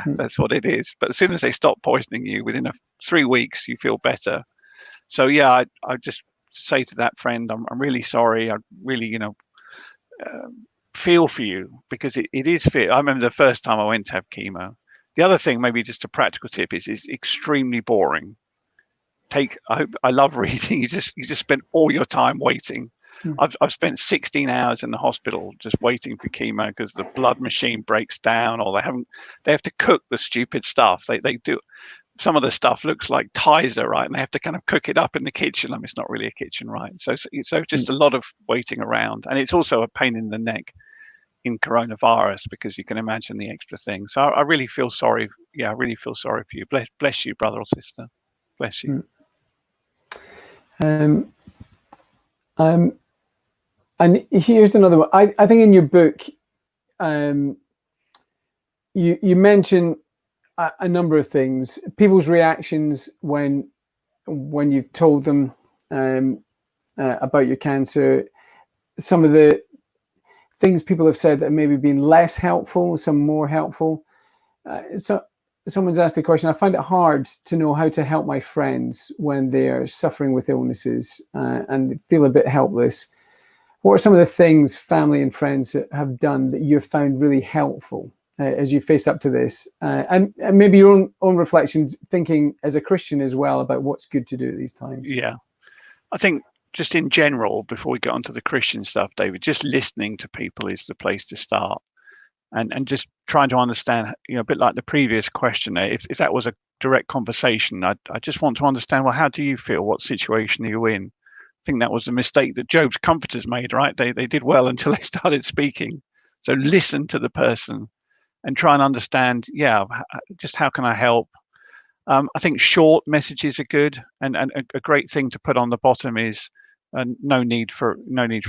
that's what it is. But as soon as they stop poisoning you, within 3 weeks, you feel better. So yeah, I just say to that friend, I'm really sorry. I really, feel for you, because it is fear. I remember the first time I went to have chemo. The other thing, maybe just a practical tip, is it's extremely boring. I love reading. You just spend all your time waiting. I've spent 16 hours in the hospital just waiting for chemo because the blood machine breaks down, or they have to cook the stupid stuff. They do. Some of the stuff looks like Tizer, right? And they have to kind of cook it up in the kitchen. I mean, it's not really a kitchen, right? So just a lot of waiting around. And it's also a pain in the neck in coronavirus, because you can imagine the extra things. So I really feel sorry. Yeah, I really feel sorry for you. Bless you, brother or sister. Bless you. And here's another one. I think in your book, you mention a number of things, people's reactions when you've told them about your cancer, some of the things people have said that have maybe been less helpful, some more helpful. So someone's asked the question, I find it hard to know how to help my friends when they are suffering with illnesses and feel a bit helpless. What are some of the things family and friends have done that you've found really helpful as you face up to this? And maybe your own reflections, thinking as a Christian as well about what's good to do at these times. Yeah, I think just in general, before we get onto the Christian stuff, David, just listening to people is the place to start. And just trying to understand, a bit like the previous questioner, if that was a direct conversation, I just want to understand, well, how do you feel? What situation are you in? I think that was a mistake that Job's comforters made, right? They did well until they started speaking. So listen to the person and try and understand, just how can I help? I think short messages are good, and a great thing to put on the bottom is no need for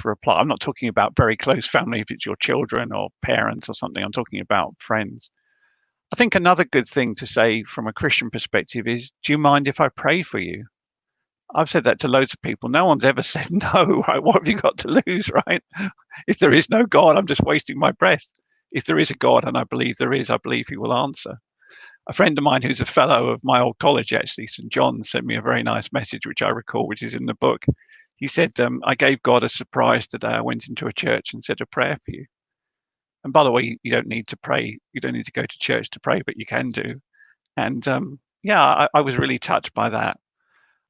reply. I'm not talking about very close family, if it's your children or parents or something. I'm talking about friends. I think another good thing to say from a Christian perspective is, do you mind if I pray for you? I've said that to loads of people. No one's ever said no, right? What have you got to lose, right? If there is no God, I'm just wasting my breath. If there is a God, and I believe there is, I believe he will answer. A friend of mine who's a fellow of my old college, actually, St. John, sent me a very nice message, which I recall, which is in the book. He said, I gave God a surprise today. I went into a church and said a prayer for you. And by the way, you don't need to pray. You don't need to go to church to pray, but you can do. And I was really touched by that.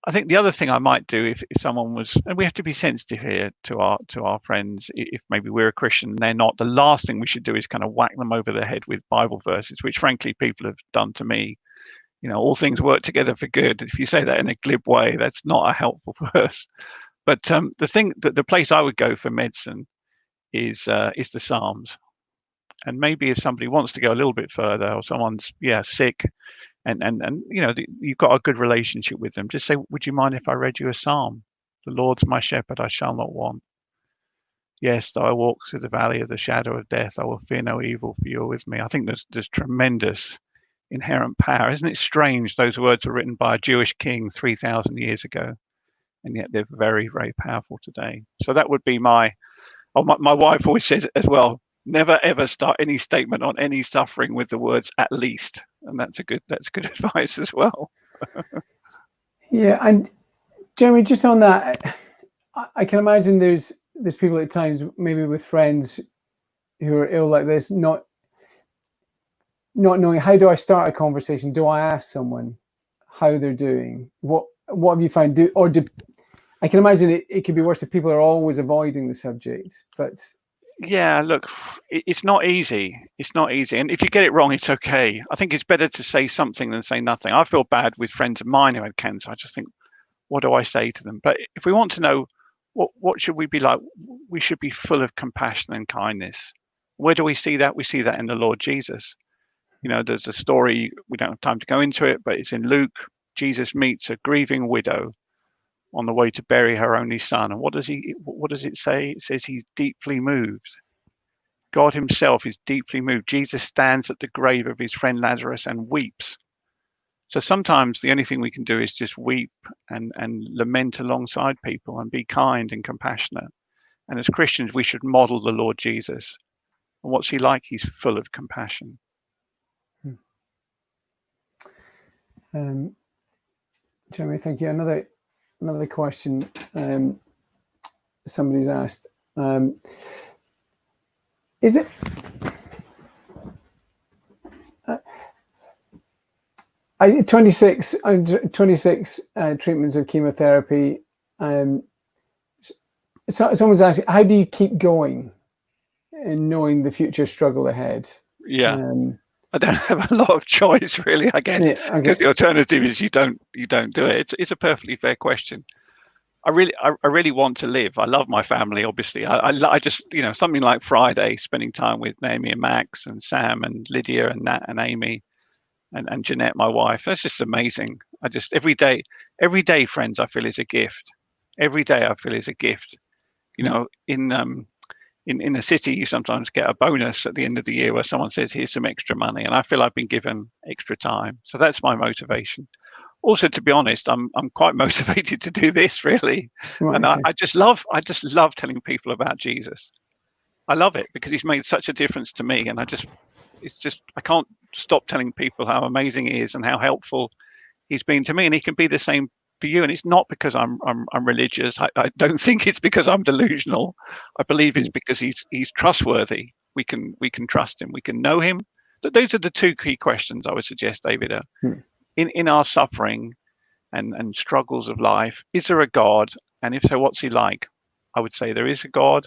I think the other thing I might do if someone was, and we have to be sensitive here to our friends, if maybe we're a Christian and they're not, the last thing we should do is kind of whack them over the head with Bible verses, which frankly people have done to me. All things work together for good. If you say that in a glib way, that's not a helpful verse. But the place I would go for medicine is the Psalms. And maybe if somebody wants to go a little bit further, or someone's sick, and you've got a good relationship with them, just say, would you mind if I read you a psalm? The Lord's my shepherd, I shall not want. Yes, though I walk through the valley of the shadow of death, I will fear no evil, for you are with me. I think there's tremendous inherent power. Isn't it strange those words were written by a Jewish king 3,000 years ago, and yet they're very, very powerful today. So that would be my wife always says it as well, never ever start any statement on any suffering with the words "at least," and that's good advice as well. Yeah, and Jeremy, just on that, I can imagine there's people at times, maybe with friends who are ill like this, not knowing, how do I start a conversation? Do I ask someone how they're doing? What have you found? I can imagine it could be worse if people are always avoiding the subject, but yeah, look, it's not easy. It's not easy. And if you get it wrong, it's okay. I think it's better to say something than say nothing. I feel bad with friends of mine who had cancer. I just think, what do I say to them? But if we want to know what should we be like, we should be full of compassion and kindness. Where do we see that? We see that in the Lord Jesus. There's a story, we don't have time to go into it, but it's in Luke. Jesus meets a grieving widow on the way to bury her only son. And what does it say? It says he's deeply moved. God himself is deeply moved. Jesus stands at the grave of his friend Lazarus and weeps. So sometimes the only thing we can do is just weep and lament alongside people and be kind and compassionate. And as Christians, we should model the Lord Jesus. And what's he like? He's full of compassion. Jeremy, thank you. Another question somebody's asked. Is it 26 treatments of chemotherapy? Someone's asking, how do you keep going and knowing the future struggle ahead? Yeah. I don't have a lot of choice, really, I guess, because the alternative is you don't do it. It's a perfectly fair question. I really want to live. I love my family, obviously. I just, something like Friday, spending time with Naomi and Max and Sam and Lydia and Nat and Amy and Jeanette, my wife. That's just amazing. I just, every day, friends, I feel is a gift. Every day I feel is a gift. In the city, you sometimes get a bonus at the end of the year where someone says, here's some extra money. And I feel I've been given extra time. So that's my motivation. Also, to be honest, I'm quite motivated to do this, really. Right, and okay. I just love telling people about Jesus. I love it because he's made such a difference to me. And I can't stop telling people how amazing he is and how helpful he's been to me. And he can be the same for you. And it's not because I'm religious. I don't think it's because I'm delusional. I believe it's because he's trustworthy. We can trust him. We can know him. Those are the two key questions I would suggest, David. In our suffering and struggles of life, is there a God? And if so, what's he like? I would say there is a God.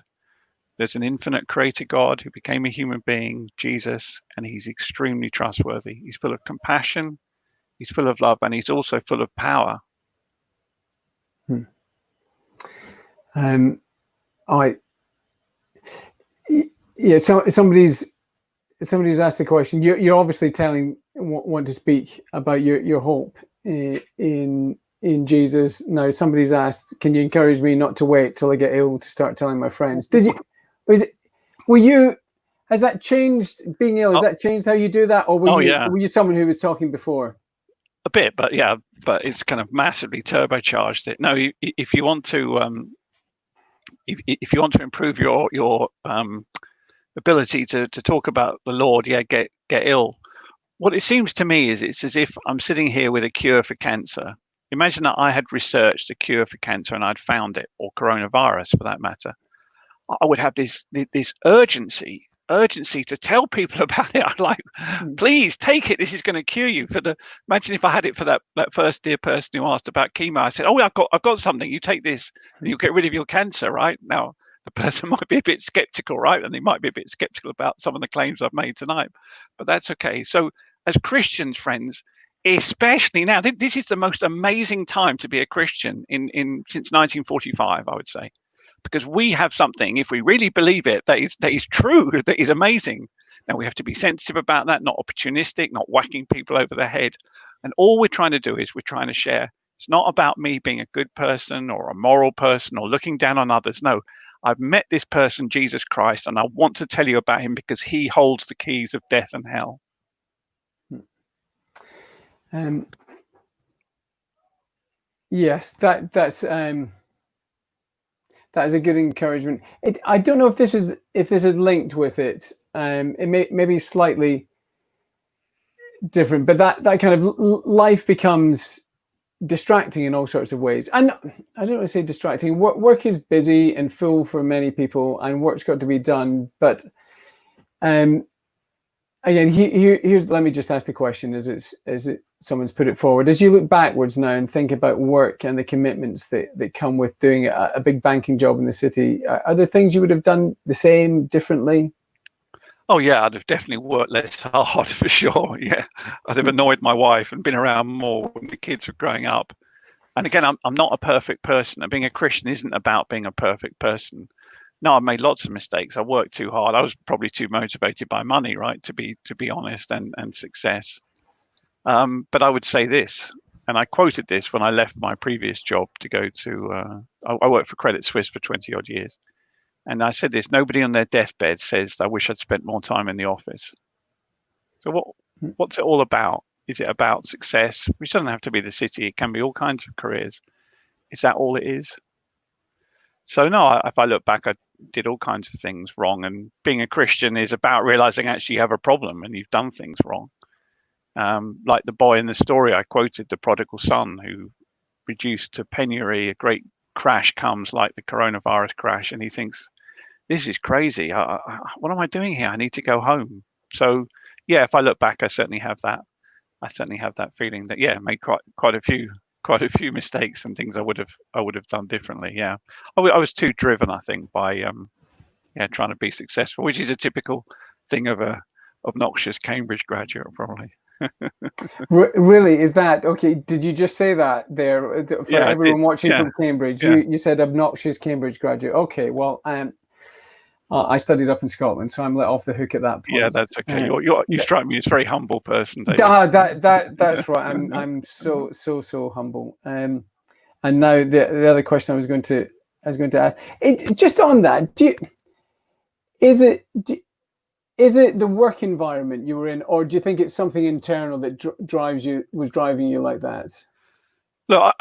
There's an infinite creator God who became a human being, Jesus, and he's extremely trustworthy. He's full of compassion. He's full of love, and he's also full of power. Somebody's asked a question. You're obviously want to speak about your hope in Jesus. Now, somebody's asked, can you encourage me not to wait till I get ill to start telling my friends? Has that changed, being ill? Has that changed how you do that? Or were you someone who was talking before? A bit, but it's kind of massively turbocharged it. No, if you want to if you want to improve your ability to talk about the Lord, get ill. What it seems to me is it's as if I'm sitting here with a cure for cancer. Imagine that I had researched a cure for cancer and I'd found it, or coronavirus for that matter. I would have this urgency to tell people about it. I'm like, please take it. This is going to cure you. Imagine if I had it for that first dear person who asked about chemo. I said, I've got something. You take this and you'll get rid of your cancer, right? Now, the person might be a bit skeptical, right? And they might be a bit skeptical about some of the claims I've made tonight, but that's okay. So as Christians, friends, especially now, this is the most amazing time to be a Christian since 1945, I would say. Because we have something, if we really believe it, that is true, that is amazing. Now we have to be sensitive about that, not opportunistic, not whacking people over the head. And all we're trying to do is we're trying to share. It's not about me being a good person or a moral person or looking down on others. No, I've met this person, Jesus Christ, and I want to tell you about him because he holds the keys of death and hell. Yes, that is a good encouragement. I don't know if this is linked with it. It may be slightly different, but that kind of life becomes distracting in all sorts of ways. And I don't want to say distracting. Work is busy and full for many people, and work's got to be done. But again, here's let me just ask the question: as it someone's put it forward. As you look backwards now and think about work and the commitments that come with doing a big banking job in the city, are there things you would have done the same, differently? Oh yeah, I'd have definitely worked less hard for sure. Yeah, I'd have annoyed my wife and been around more when the kids were growing up. And again, I'm not a perfect person, and being a Christian isn't about being a perfect person. No, I've made lots of mistakes. I worked too hard. I was probably too motivated by money, right? To be honest, and success. But I would say this, and I quoted this when I left my previous job to go to. I worked for Credit Suisse for 20 odd years. And I said this: nobody on their deathbed says, "I wish I'd spent more time in the office." So what's it all about? Is it about success? Which doesn't have to be the city. It can be all kinds of careers. Is that all it is? So no, if I look back, I did all kinds of things wrong. And being a Christian is about realizing actually you have a problem and you've done things wrong. Like the boy in the story I quoted, the prodigal son who reduced to penury, a great crash comes like the coronavirus crash, and he thinks, this is crazy. What am I doing here? I need to go home. So yeah, if I look back, I certainly have that feeling that I made quite a few mistakes and things I would have done differently. Yeah, I was too driven, I think, by trying to be successful, which is a typical thing of a obnoxious Cambridge graduate, probably. Really, is that okay? Did you just say that there for everyone watching from Cambridge? Yeah. You said obnoxious Cambridge graduate. Okay, well, I studied up in Scotland, so I'm let off the hook at that point. Yeah, that's okay. You strike me as a very humble person, David. That's right. I'm so humble. And now the other question I was going to ask, just on that, is it the work environment you were in, or do you think it's something internal that was driving you like that? Look,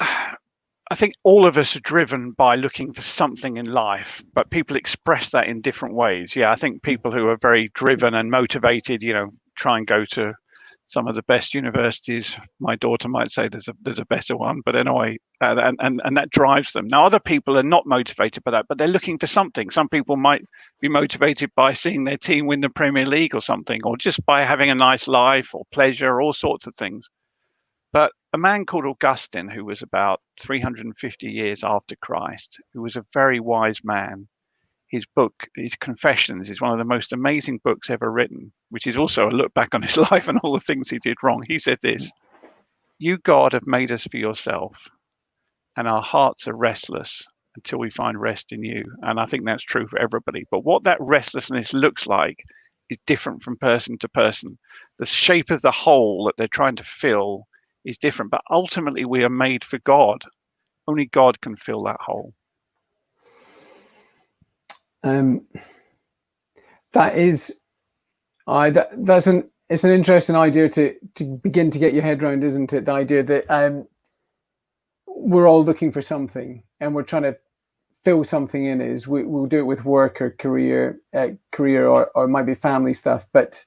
I think all of us are driven by looking for something in life, but people express that in different ways. Yeah, I think people who are very driven and motivated, try and go to some of the best universities. My daughter might say there's a better one, but anyway, and that drives them. Now, other people are not motivated by that, but they're looking for something. Some people might be motivated by seeing their team win the Premier League or something, or just by having a nice life or pleasure, all sorts of things. But a man called Augustine, who was about 350 years after Christ, who was a very wise man, his book, his Confessions, is one of the most amazing books ever written, which is also a look back on his life and all the things he did wrong. He said this: "You, God, have made us for yourself, and our hearts are restless until we find rest in you." And I think that's true for everybody. But what that restlessness looks like is different from person to person. The shape of the hole that they're trying to fill is different, but ultimately we are made for God. Only God can fill that hole. It's an interesting idea to begin to get your head around, isn't it? The idea that we're all looking for something and we're trying to fill something in. We'll do it with work or career or it might be family stuff, but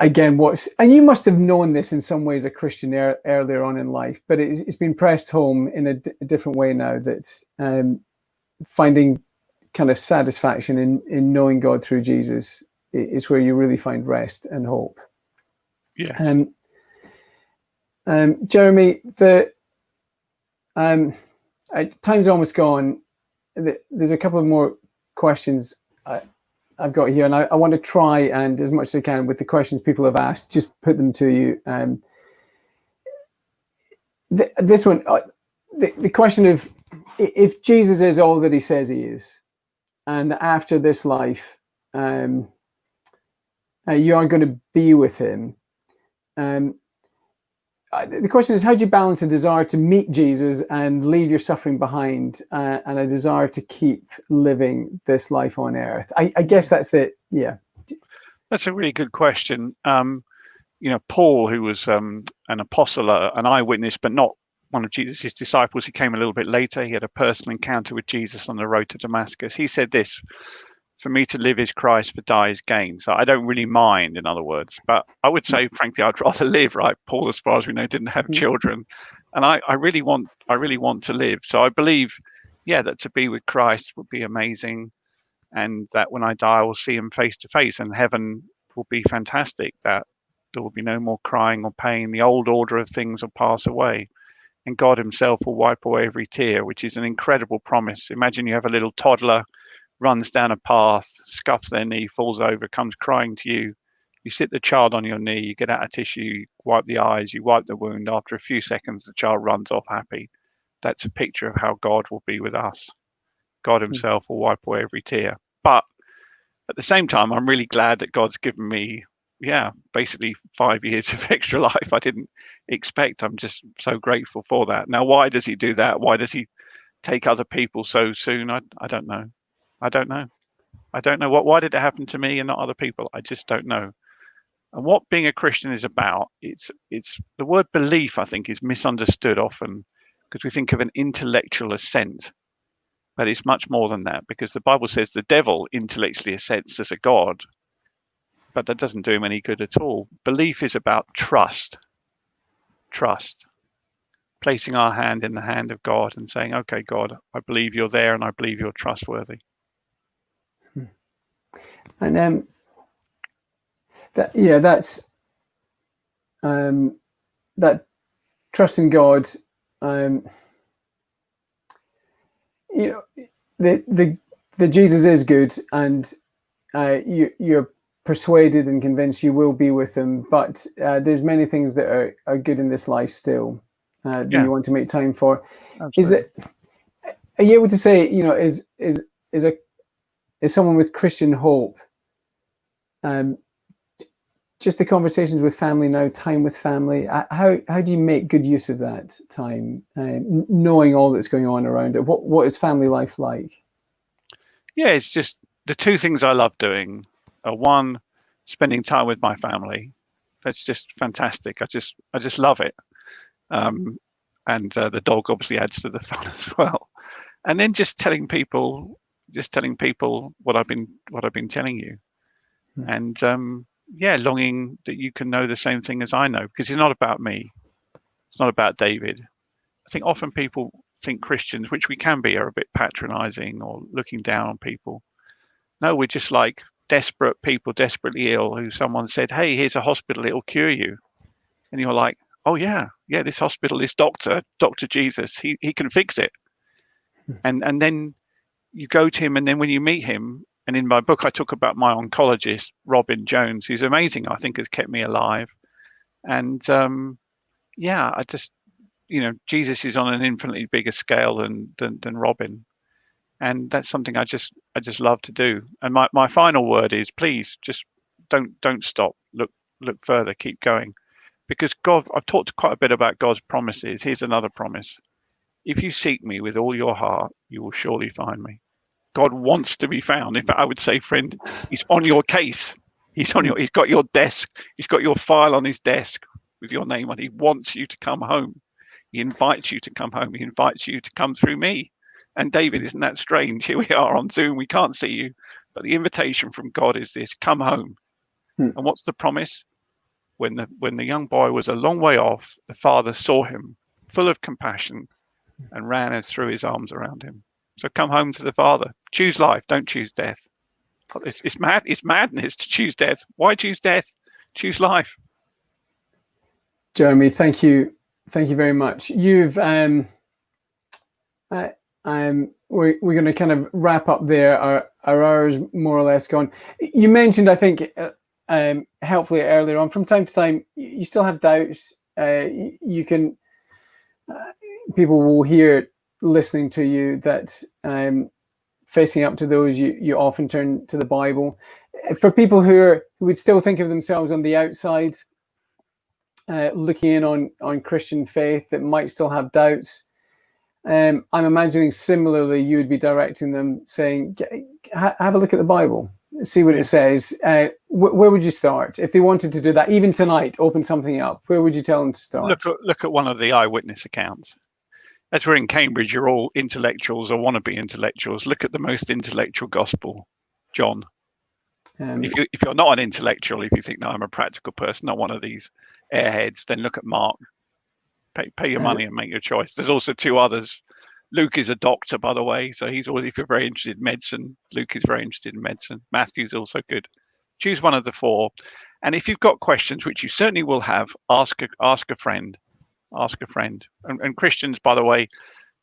again, and you must have known this in some ways, a Christian earlier on in life, but it's been pressed home in a different way now. That's finding kind of satisfaction in knowing God through Jesus is where you really find rest and hope. Yes. Jeremy, time's almost gone. There's a couple of more questions I've got here, and I want to try and, as much as I can, with the questions people have asked, just put them to you. This one, the question of if Jesus is all that he says he is, and after this life, you are going to be with him. The question is, how do you balance a desire to meet Jesus and leave your suffering behind, and a desire to keep living this life on earth? I guess that's it. Yeah. That's a really good question. Paul, who was an apostle, an eyewitness, but not one of Jesus' disciples, he came a little bit later. He had a personal encounter with Jesus on the road to Damascus. He said this: for me to live is Christ, for die is gain. So I don't really mind, in other words. But I would say, frankly, I'd rather live, right? Paul, as far as we know, didn't have children. And I really want to live. So I believe, that to be with Christ would be amazing. And that when I die, I will see him face to face, and heaven will be fantastic. That there will be no more crying or pain. The old order of things will pass away. And God himself will wipe away every tear, which is an incredible promise. Imagine you have a little toddler, runs down a path, scuffs their knee, falls over, comes crying to you. You sit the child on your knee, you get out a tissue, you wipe the eyes, you wipe the wound. After a few seconds, the child runs off happy. That's a picture of how God will be with us. God himself will wipe away every tear. But at the same time, I'm really glad that God's given me, basically 5 years of extra life I didn't expect. I'm just so grateful for that. Now, why does he do that? Why does he take other people so soon? I don't know. I don't know. Why did it happen to me and not other people? I just don't know. And what being a Christian is about, it's the word belief, I think, is misunderstood often because we think of an intellectual assent. But it's much more than that, because the Bible says the devil intellectually assents as a God, but that doesn't do him any good at all. Belief is about trust. Placing our hand in the hand of God and saying, okay, God, I believe you're there and I believe you're trustworthy. And that's that trust in God. The Jesus is good, and you're persuaded and convinced you will be with him. But there's many things that are good in this life still that you want to make time for. Absolutely. Are you able to say, is someone with Christian hope, just the conversations with family now, time with family, how do you make good use of that time, knowing all that's going on around it? What is family life like? Yeah, it's just the two things I love doing are, one, spending time with my family. That's just fantastic. I just love it. And the dog obviously adds to the fun as well. And then just telling people what I've been telling you. And longing that you can know the same thing as I know, because it's not about me. It's not about David. I think often people think Christians, which we can be, are a bit patronizing or looking down on people. No, we're just like desperate people, desperately ill, who someone said, hey, here's a hospital, it'll cure you. And you're like, oh yeah, this hospital, this Dr. Jesus, he can fix it. And then you go to him, and then when you meet him, and in my book, I talk about my oncologist, Robin Jones, who's amazing, I think has kept me alive. And I just, Jesus is on an infinitely bigger scale than Robin. And that's something I just love to do. And my final word is, please just don't stop. Look further, keep going. Because God, I've talked quite a bit about God's promises. Here's another promise. If you seek me with all your heart, you will surely find me. God wants to be found. In fact, I would say, friend, he's on your case. He's got your desk. He's got your file on his desk with your name on. He wants you to come home. He invites you to come home. He invites you to come through me. And David, isn't that strange? Here we are on Zoom. We can't see you. But the invitation from God is this: come home. And what's the promise? When the young boy was a long way off, the father saw him, full of compassion, and ran and threw his arms around him. So come home to the Father. Choose life. Don't choose death. It's mad. It's madness to choose death. Why choose death? Choose life. Jeremy, thank you very much. You've we're going to kind of wrap up there. Our hour's more or less gone. You mentioned, I think, helpfully earlier on, from time to time, you still have doubts. You can. People will hear, listening to you, that facing up to those, you often turn to the Bible. For people who would still think of themselves on the outside, looking in on Christian faith, that might still have doubts, I'm imagining similarly you would be directing them, saying, have a look at the Bible, see what it says. Where would you start if they wanted to do that? Even tonight, open something up. Where would you tell them to start? Look at one of the eyewitness accounts. As we're in Cambridge, you're all intellectuals or want to be intellectuals. Look at the most intellectual gospel, John. If you're not an intellectual, if you think, no, I'm a practical person, not one of these airheads, then look at Mark. Pay your money and make your choice. There's also two others. Luke is a doctor, by the way, so he's always, if you're very interested in medicine, Luke is very interested in medicine. Matthew's also good. Choose one of the four. And if you've got questions, which you certainly will have, ask a friend. Ask a friend. And Christians, by the way,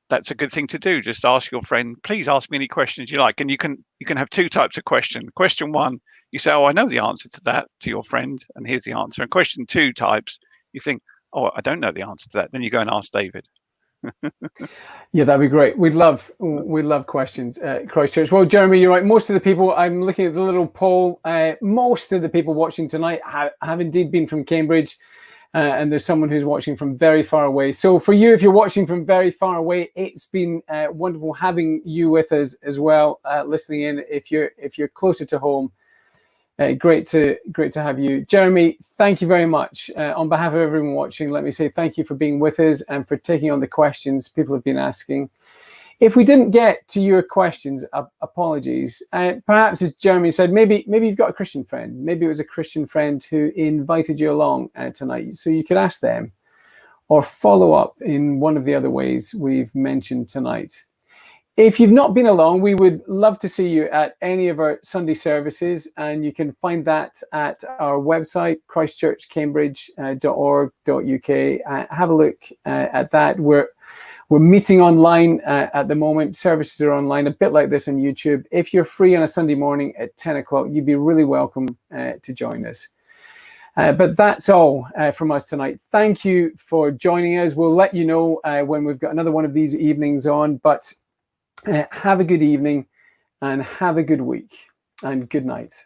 that's a good thing to do. Just ask your friend, please ask me any questions you like. And you can have two types of question. Question one, you say, oh, I know the answer to that, to your friend, and here's the answer. And question two types, you think, oh, I don't know the answer to that. Then you go and ask David. Yeah, that'd be great. We'd love questions, Christchurch. Well, Jeremy, you're right. Most of the people, I'm looking at the little poll, most of the people watching tonight have indeed been from Cambridge. And there's someone who's watching from very far away. So for you, if you're watching from very far away, it's been wonderful having you with us as well, listening in. If you're closer to home, great to have you, Jeremy. Thank you very much. On behalf of everyone watching, let me say thank you for being with us and for taking on the questions people have been asking. If we didn't get to your questions, apologies. Perhaps, as Jeremy said, maybe you've got a Christian friend. Maybe it was a Christian friend who invited you along tonight, so you could ask them or follow up in one of the other ways we've mentioned tonight. If you've not been along, we would love to see you at any of our Sunday services, and you can find that at our website, christchurchcambridge.org.uk. Have a look at that. We're meeting online at the moment. Services are online, a bit like this on YouTube. If you're free on a Sunday morning at 10 o'clock, you'd be really welcome to join us. But that's all from us tonight. Thank you for joining us. We'll let you know when we've got another one of these evenings on. But have a good evening and have a good week and good night.